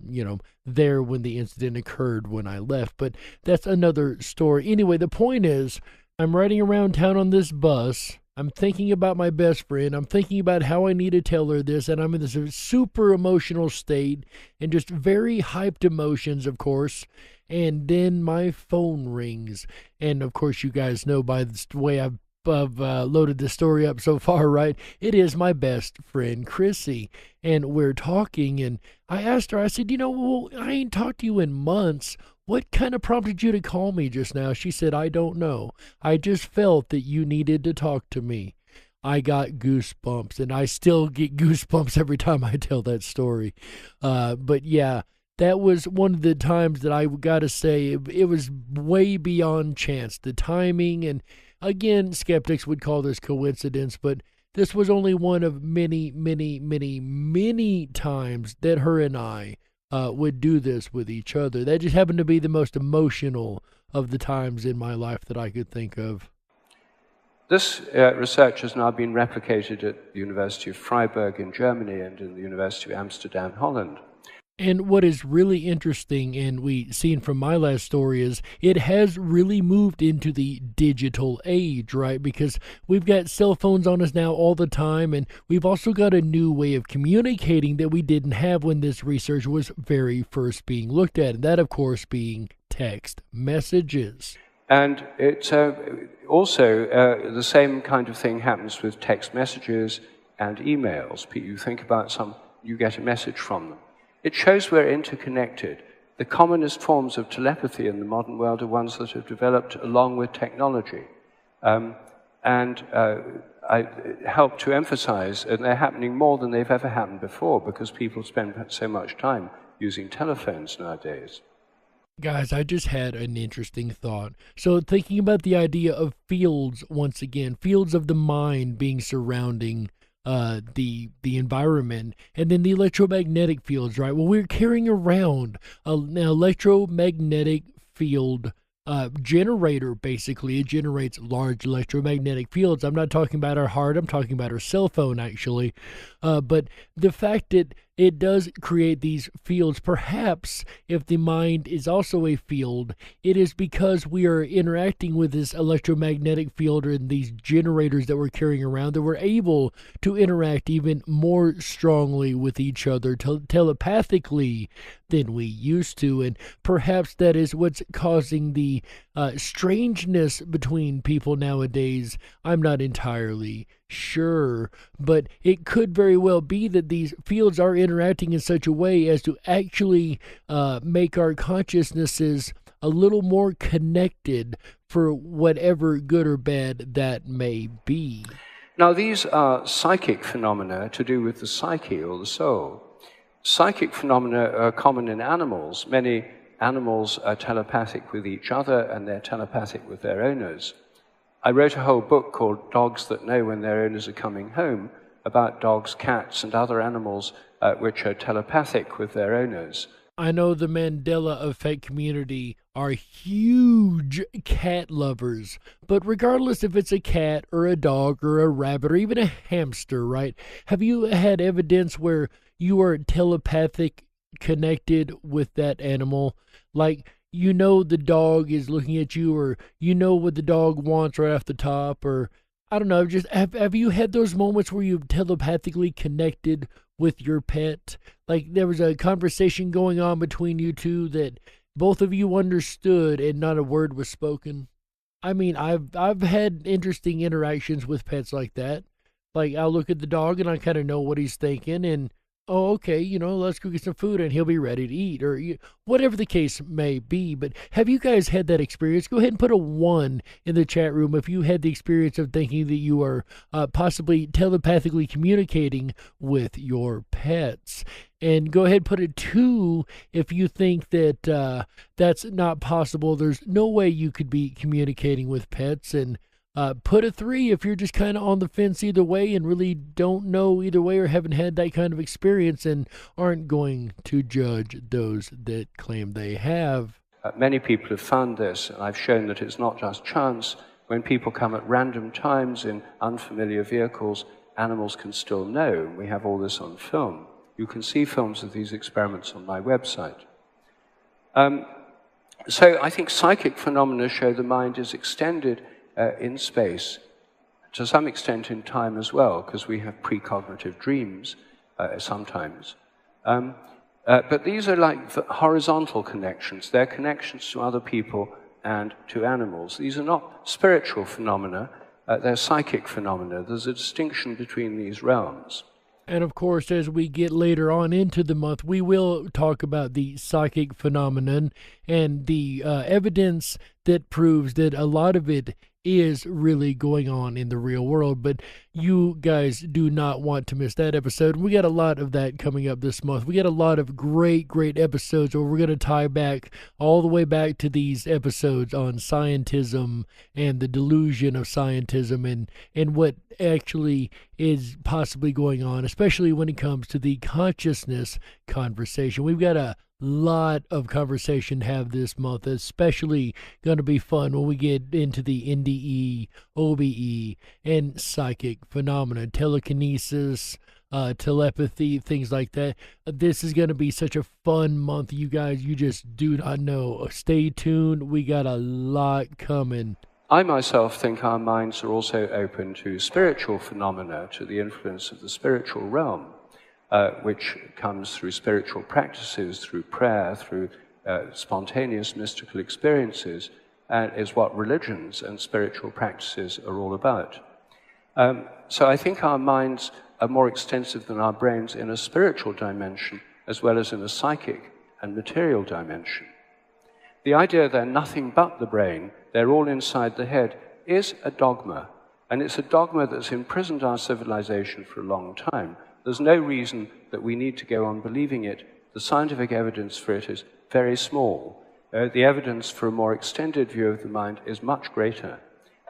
there when the incident occurred when I left. But that's another story. Anyway, the point is, I'm riding around town on this bus. I'm thinking about my best friend. I'm thinking about how I need to tell her this, and I'm in this super emotional state and just very hyped emotions, of course. And then my phone rings. And, of course, you guys know by the way I've loaded the story up so far, right? It is my best friend, Chrissy. And we're talking, and I asked her, I said, I ain't talked to you in months. What kind of prompted you to call me just now? She said, I don't know. I just felt that you needed to talk to me. I got goosebumps, and I still get goosebumps every time I tell that story. But yeah, that was one of the times that I got to say it was way beyond chance. The timing, and again, skeptics would call this coincidence, but this was only one of many, many, many, many times that her and I would do this with each other. That just happened to be the most emotional of the times in my life that I could think of. This research has now been replicated at the University of Freiburg in Germany and in the University of Amsterdam, Holland. And what is really interesting, and we seen from my last story, is it has really moved into the digital age, right? Because we've got cell phones on us now all the time, and we've also got a new way of communicating that we didn't have when this research was very first being looked at. And that, of course, being text messages. And it's also the same kind of thing happens with text messages and emails. You think about you get a message from them. It shows we're interconnected. The commonest forms of telepathy in the modern world are ones that have developed along with technology. I help to emphasize, and they're happening more than they've ever happened before, because people spend so much time using telephones nowadays. Guys, I just had an interesting thought. So thinking about the idea of fields, once again, fields of the mind being surrounding the environment, and then the electromagnetic fields, right? Well, we're carrying around an electromagnetic field generator, basically. It generates large electromagnetic fields. I'm not talking about our heart, I'm talking about our cell phone, actually. But the fact that it does create these fields, perhaps if the mind is also a field, it is because we are interacting with this electromagnetic field and these generators that we're carrying around, that we're able to interact even more strongly with each other telepathically than we used to. And perhaps that is what's causing the strangeness between people nowadays. I'm not entirely sure, but it could very well be that these fields are interacting in such a way as to actually make our consciousnesses a little more connected for whatever good or bad that may be. Now, these are psychic phenomena to do with the psyche or the soul. Psychic phenomena are common in animals. Many animals are telepathic with each other, and they're telepathic with their owners. I wrote a whole book called Dogs That Know When Their Owners Are Coming Home, about dogs, cats, and other animals which are telepathic with their owners. I know the Mandela Effect community are huge cat lovers, but regardless if it's a cat or a dog or a rabbit or even a hamster, right? Have you had evidence where you are telepathic connected with that animal? Like, you know the dog is looking at you, or you know what the dog wants right off the top, or I don't know, just have you had those moments where you've telepathically connected with your pet? Like there was a conversation going on between you two that both of you understood and not a word was spoken? I mean, I've had interesting interactions with pets like that. Like I'll look at the dog and I kind of know what he's thinking, and oh, okay, let's go get some food and he'll be ready to eat, or whatever the case may be. But have you guys had that experience? Go ahead and put a 1 in the chat room if you had the experience of thinking that you are possibly telepathically communicating with your pets. And go ahead and put a 2 if you think that that's not possible. There's no way you could be communicating with pets. And put a 3 if you're just kind of on the fence either way and really don't know either way or haven't had that kind of experience and aren't going to judge those that claim they have. Many people have found this, and I've shown that it's not just chance. When people come at random times in unfamiliar vehicles, animals can still know. We have all this on film. You can see films of these experiments on my website. So I think psychic phenomena show the mind is extended in space, to some extent in time as well, because we have precognitive dreams sometimes. But these are like horizontal connections. They're connections to other people and to animals. These are not spiritual phenomena, they're psychic phenomena. There's a distinction between these realms. And of course, as we get later on into the month, we will talk about the psychic phenomenon and the evidence that proves that a lot of it is really going on in the real world. But you guys do not want to miss that episode. We got a lot of that coming up this month. We got a lot of great episodes where we're going to tie back all the way back to these episodes on scientism and the delusion of scientism and what actually is possibly going on, especially when it comes to the consciousness conversation. We've got a lot of conversation to have this month, especially going to be fun when we get into the NDE, OBE, and psychic phenomena, telekinesis, telepathy, things like that. This is going to be such a fun month, you guys. You just do not know. Stay tuned. We got a lot coming. I myself think our minds are also open to spiritual phenomena, to the influence of the spiritual realm, which comes through spiritual practices, through prayer, through spontaneous mystical experiences, and is what religions and spiritual practices are all about. So I think our minds are more extensive than our brains in a spiritual dimension, as well as in a psychic and material dimension. The idea they're nothing but the brain, they're all inside the head, is a dogma. And it's a dogma that's imprisoned our civilization for a long time. There's no reason that we need to go on believing it. The scientific evidence for it is very small. The evidence for a more extended view of the mind is much greater.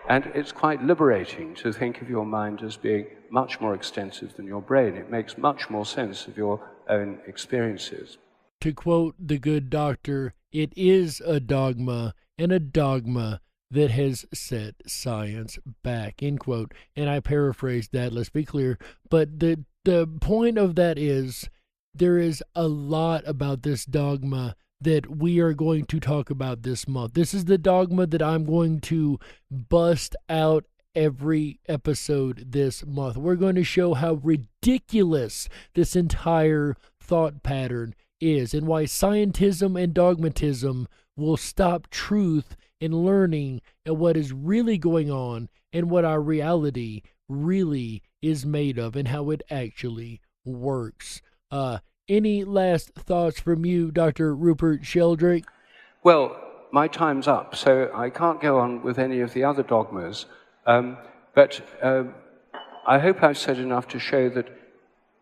And it's quite liberating to think of your mind as being much more extensive than your brain. It makes much more sense of your own experiences. To quote the good doctor, it is a dogma, and a dogma that has set science back, end quote. And I paraphrased that, let's be clear. But the point of that is there is a lot about this dogma that we are going to talk about this month. This is the dogma that I'm going to bust out every episode this month. We're going to show how ridiculous this entire thought pattern is and why scientism and dogmatism will stop truth and learning at what is really going on and what our reality really is made of and how it actually works. Any last thoughts from you, Dr. Rupert Sheldrake? Well, my time's up, so I can't go on with any of the other dogmas. But I hope I've said enough to show that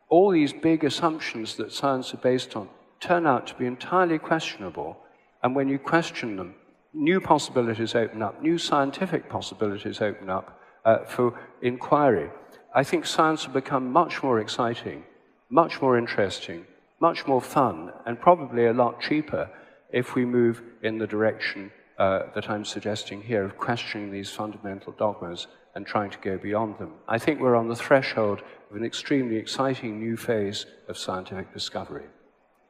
all these big assumptions that science are based on turn out to be entirely questionable. And when you question them, new possibilities open up, new scientific possibilities open up for inquiry. I think science will become much more exciting, much more interesting, much more fun, and probably a lot cheaper if we move in the direction that I'm suggesting here of questioning these fundamental dogmas and trying to go beyond them. I think we're on the threshold of an extremely exciting new phase of scientific discovery.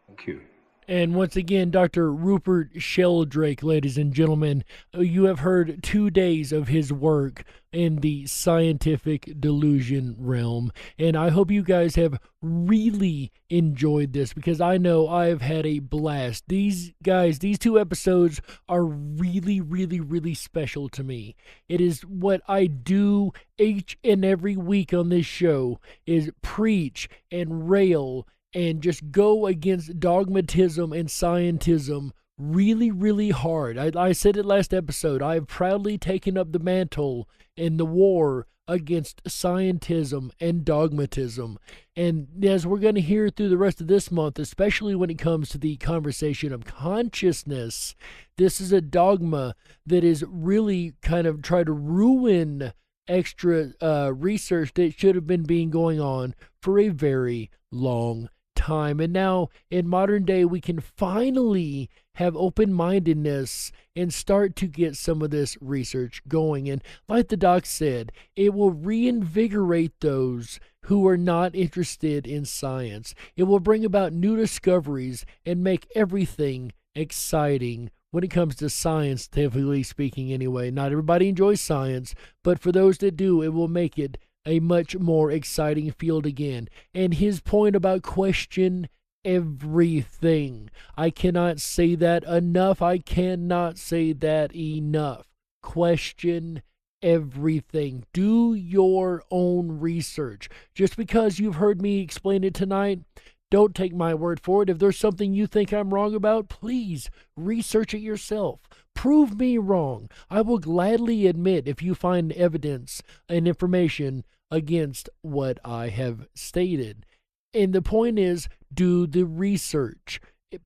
Thank you. And once again, Dr. Rupert Sheldrake, ladies and gentlemen, you have heard 2 days of his work in the scientific delusion realm. And I hope you guys have really enjoyed this, because I know I've had a blast. These 2 episodes are really, really, really special to me. It is what I do each and every week on this show, is preach and rail and just go against dogmatism and scientism really, really hard. I said it last episode. I have proudly taken up the mantle in the war against scientism and dogmatism. And as we're going to hear through the rest of this month, especially when it comes to the conversation of consciousness, this is a dogma that is really kind of trying to ruin extra research that should have been going on for a very long time. And now in modern day, we can finally have open-mindedness and start to get some of this research going. And like the doc said, it will reinvigorate those who are not interested in science. It will bring about new discoveries and make everything exciting when it comes to science, scientifically speaking anyway. Not everybody enjoys science, but for those that do, it will make it a much more exciting field again. And his point about question everything. I cannot say that enough. I cannot say that enough. Question everything. Do your own research. Just because you've heard me explain it tonight, don't take my word for it. If there's something you think I'm wrong about, please research it yourself. Prove me wrong. I will gladly admit if you find evidence and information against what I have stated. And the point is, do the research.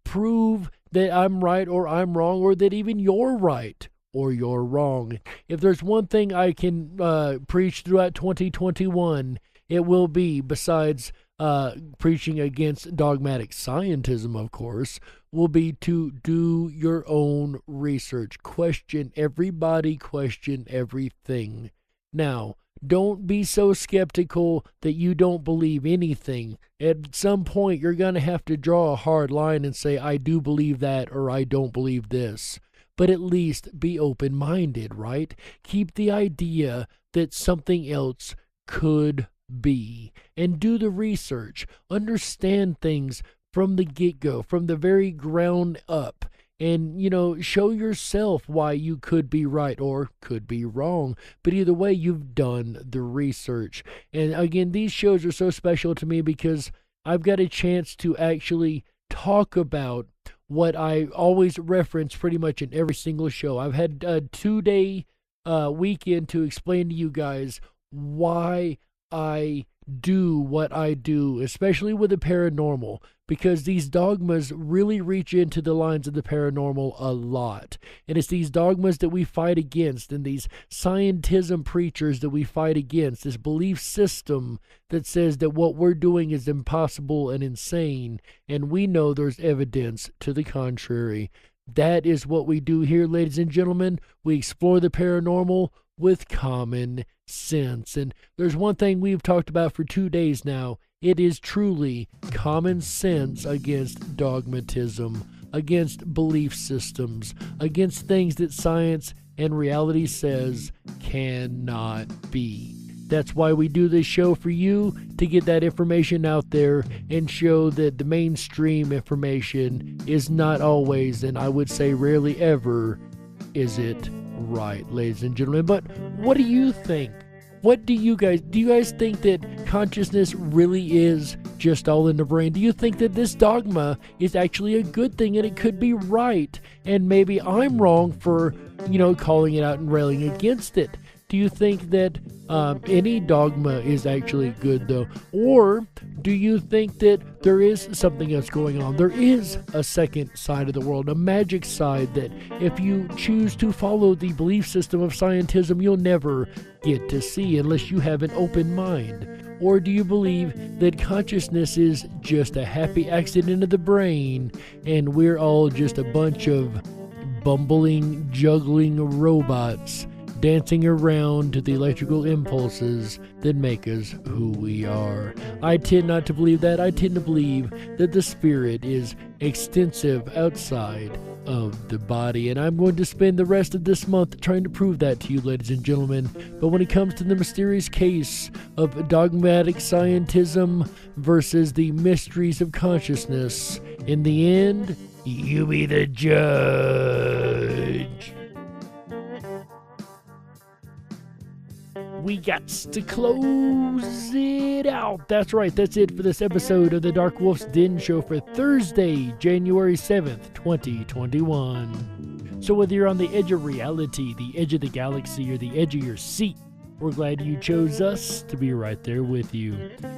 Prove that I'm right or I'm wrong, or that even you're right or you're wrong. If there's one thing I can preach throughout 2021, it will be, besides preaching against dogmatic scientism, of course, will be to do your own research. Question everybody, question everything. Now, don't be so skeptical that you don't believe anything. At some point, you're going to have to draw a hard line and say, I do believe that, or I don't believe this. But at least be open-minded, right? Keep the idea that something else could be. And do the research. Understand things from the get-go, from the very ground up. And, show yourself why you could be right or could be wrong. But either way, you've done the research. And again, these shows are so special to me because I've got a chance to actually talk about what I always reference pretty much in every single show. I've had a 2-day weekend to explain to you guys why I do what I do, especially with the paranormal, because these dogmas really reach into the lines of the paranormal a lot. And it's these dogmas that we fight against, and these scientism preachers that we fight against, this belief system that says that what we're doing is impossible and insane, and we know there's evidence to the contrary. That is what we do here, ladies and gentlemen. We explore the paranormal with common sense. And there's one thing we've talked about for 2 days now. It is truly common sense against dogmatism, against belief systems, against things that science and reality says cannot be. That's why we do this show for you, to get that information out there and show that the mainstream information is not always, and I would say rarely ever, is it right, ladies and gentlemen. But what do you think? What do you guys think that consciousness really is just all in the brain? Do you think that this dogma is actually a good thing and it could be right? And maybe I'm wrong for, calling it out and railing against it. Do you think that any dogma is actually good, though? Or do you think that there is something else going on? There is a second side of the world, a magic side that if you choose to follow the belief system of scientism, you'll never get to see unless you have an open mind. Or do you believe that consciousness is just a happy accident of the brain and we're all just a bunch of bumbling, juggling robots dancing around to the electrical impulses that make us who we are? I tend not to believe that. I tend to believe that the spirit is extensive outside of the body, and I'm going to spend the rest of this month trying to prove that to you, ladies and gentlemen. But when it comes to the mysterious case of dogmatic scientism versus the mysteries of consciousness, in the end, you be the judge. We got to close it out. That's right, that's it for this episode of the Darkwolf's Den Show for Thursday, January 7th, 2021. So whether you're on the edge of reality, the edge of the galaxy, or the edge of your seat, we're glad you chose us to be right there with you.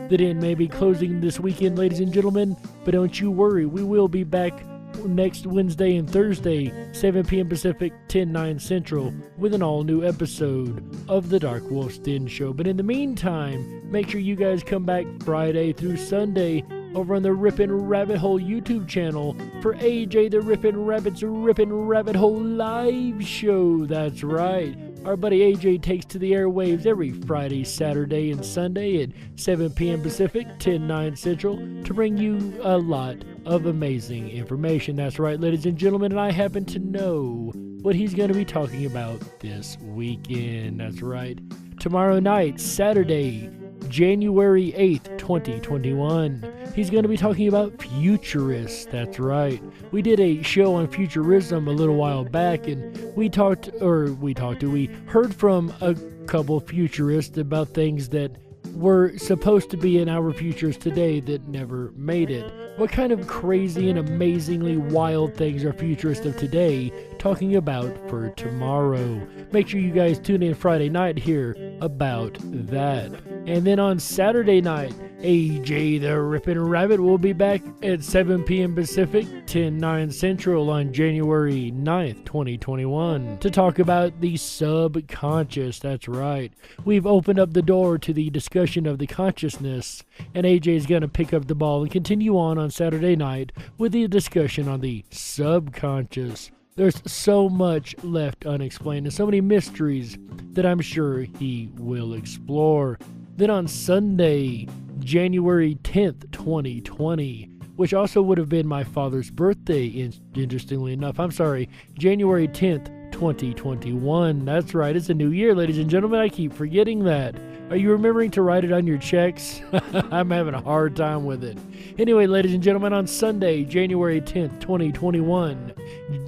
The den may be closing this weekend, ladies and gentlemen, but don't you worry, we will be back next Wednesday and Thursday, 7 p.m. Pacific, 10/9 Central, with an all-new episode of the Darkwolf's Den Show. But in the meantime, make sure you guys come back Friday through Sunday over on the Rippin' Rabbit Hole YouTube channel for AJ the Rippin' Rabbit's Rippin' Rabbit Hole live show. That's right. Our buddy AJ takes to the airwaves every Friday, Saturday, and Sunday at 7 p.m. Pacific, 10/9 Central, to bring you a lot of amazing information. That's right, ladies and gentlemen, and I happen to know what he's going to be talking about this weekend. That's right. Tomorrow night, Saturday, January 8th, 2021, he's going to be talking about futurists. That's right. We did a show on futurism a little while back, and we heard from a couple futurists about things that were supposed to be in our futures today that never made it. What kind of crazy and amazingly wild things are futurists of today talking about for tomorrow? Make sure you guys tune in Friday night to hear about that. And then on Saturday night, AJ the Rippin' Rabbit will be back at 7 p.m. Pacific, 10/9 Central on January 9th, 2021 to talk about the subconscious. That's right. We've opened up the door to the discussion of the consciousness, and AJ is going to pick up the ball and continue on Saturday night with the discussion on the subconscious. There's so much left unexplained and so many mysteries that I'm sure he will explore. Then on Sunday, January 10th, 2020, which also would have been my father's birthday, interestingly enough. I'm sorry, January 10th, 2021. That's right, it's a new year, ladies and gentlemen. I keep forgetting that. Are you remembering to write it on your checks? I'm having a hard time with it. Anyway, ladies and gentlemen, on Sunday, January 10th, 2021,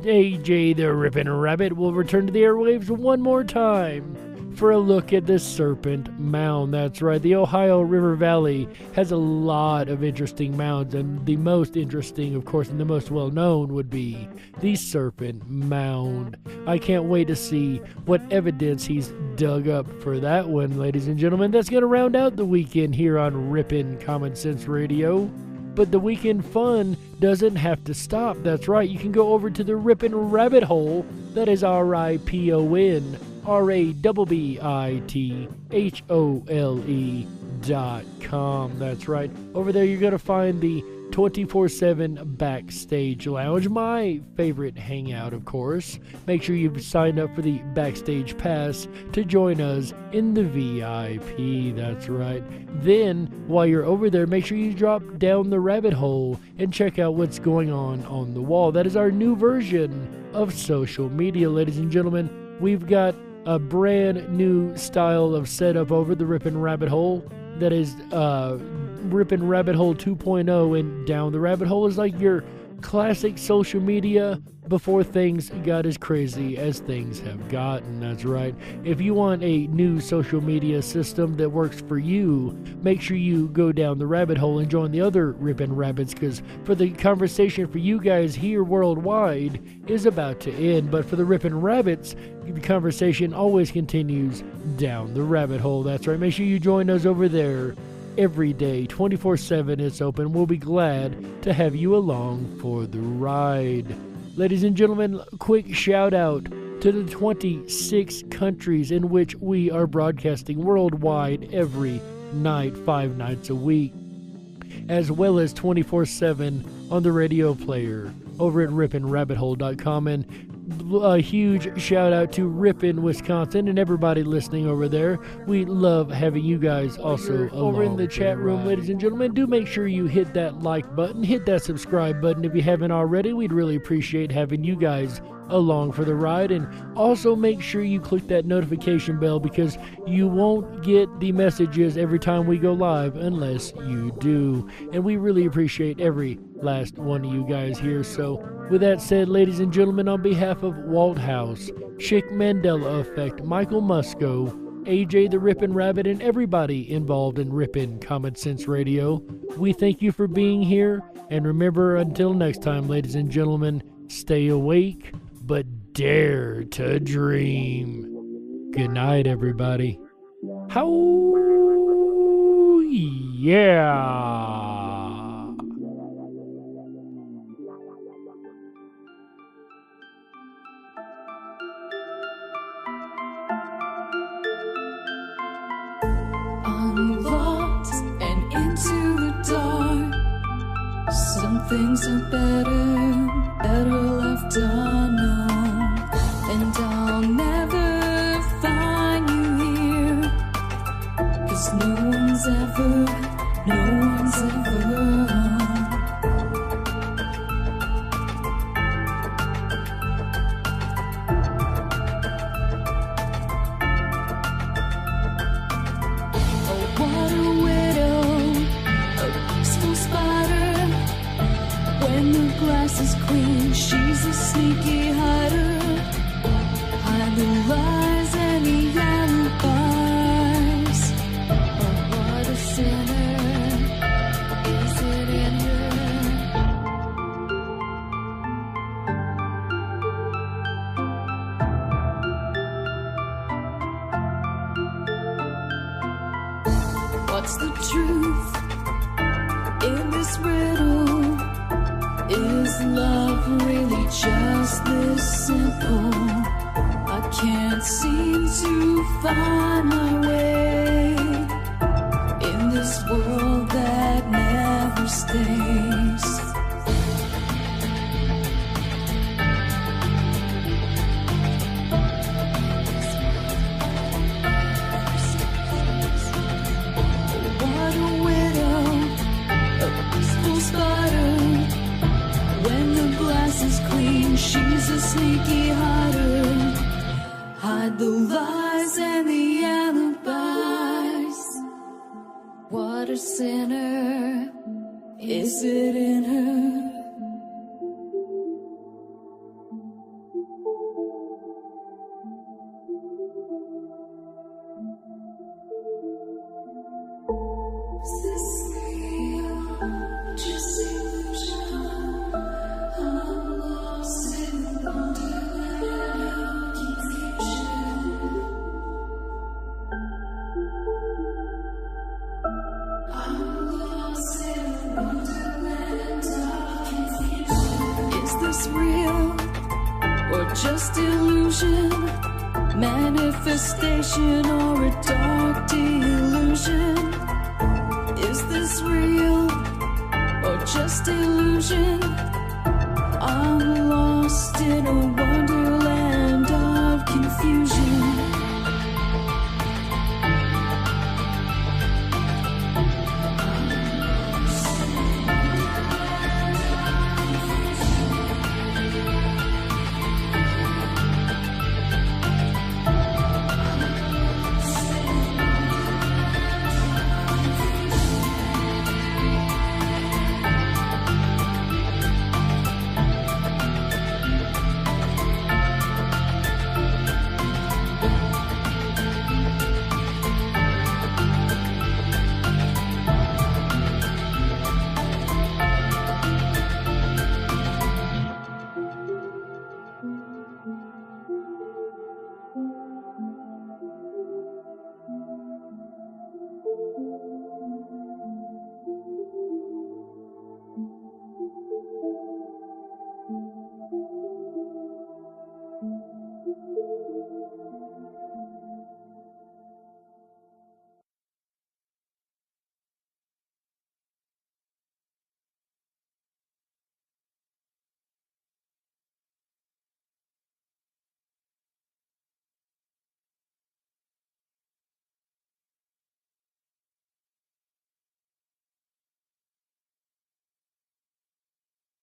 AJ the Rippin' Rabbit will return to the airwaves one more time for a look at the Serpent Mound. That's right, the Ohio River Valley has a lot of interesting mounds, and the most interesting, of course, and the most well-known would be the Serpent Mound. I can't wait to see what evidence he's dug up for that one, ladies and gentlemen. That's going to round out the weekend here on Rippin' Common Sense Radio. But the weekend fun doesn't have to stop. That's right, you can go over to the Rippin' Rabbit Hole. That is RIPPONRABBITHOLE.com. That's right. Over there you're going to find the 24/7 Backstage Lounge, my favorite hangout, of course. Make sure you've signed up for the Backstage Pass to join us in the VIP. That's right. Then, while you're over there, make sure you drop down the rabbit hole and check out what's going on the wall. That is our new version of social media, ladies and gentlemen. We've got a brand new style of setup over the Rippin' Rabbit Hole. That is Rippin' Rabbit Hole 2.0, and down the rabbit hole is like your classic social media before things got as crazy as things have gotten. That's right. If you want a new social media system that works for you, make sure you go down the rabbit hole and join the other Rippin' Rabbits, because for the conversation for you guys here worldwide is about to end, but for the Rippin' Rabbits, the conversation always continues down the rabbit hole. That's right. Make sure you join us over there every day, 24/7. It's open. We'll be glad to have you along for the ride. Ladies and gentlemen, quick shout out to the 26 countries in which we are broadcasting worldwide every night, 5 nights a week, as well as 24/7 on the radio player over at rippinrabbithole.com. And a huge shout out to Ripon, Wisconsin, and everybody listening over there. We love having you guys also over in the chat room, ladies and gentlemen. Do make sure you hit that like button, hit that subscribe button if you haven't already. We'd really appreciate having you guys along for the ride, and also make sure you click that notification bell, because you won't get the messages every time we go live unless you do, and we really appreciate every last one of you guys here. So with that said, ladies and gentlemen, on behalf of Walt House, Chick Mandela Effect, Michael Musco, AJ the Rippin' Rabbit, and everybody involved in Rippin' Common Sense Radio, we thank you for being here, and remember, until next time, ladies and gentlemen, stay awake, but dare to dream. Good night, everybody. How yeah. I'm lost and into the dark. Some things are better left unknown. And I'll never find you here, 'cause no one's ever home. Glass is clean, she's a sneaky hider. Hide the lies and the alibis. Oh, what a sinner, is it in her? What's the truth in this riddle? Is love really just this simple? I can't seem to find my way in this world that never stays. What a widow, a peaceful spider. When the glass is clean, she's a sneaky hider. Hide the lies and the alibis. What a sinner, is it in her? Is this real? Just illusion. I'm lost in wonderland of confusion. I'm lost in wonderland of confusion. Is this real or just illusion? Manifestation or a dark delusion? Is this real or just illusion? I'm lost in a wonderland of confusion.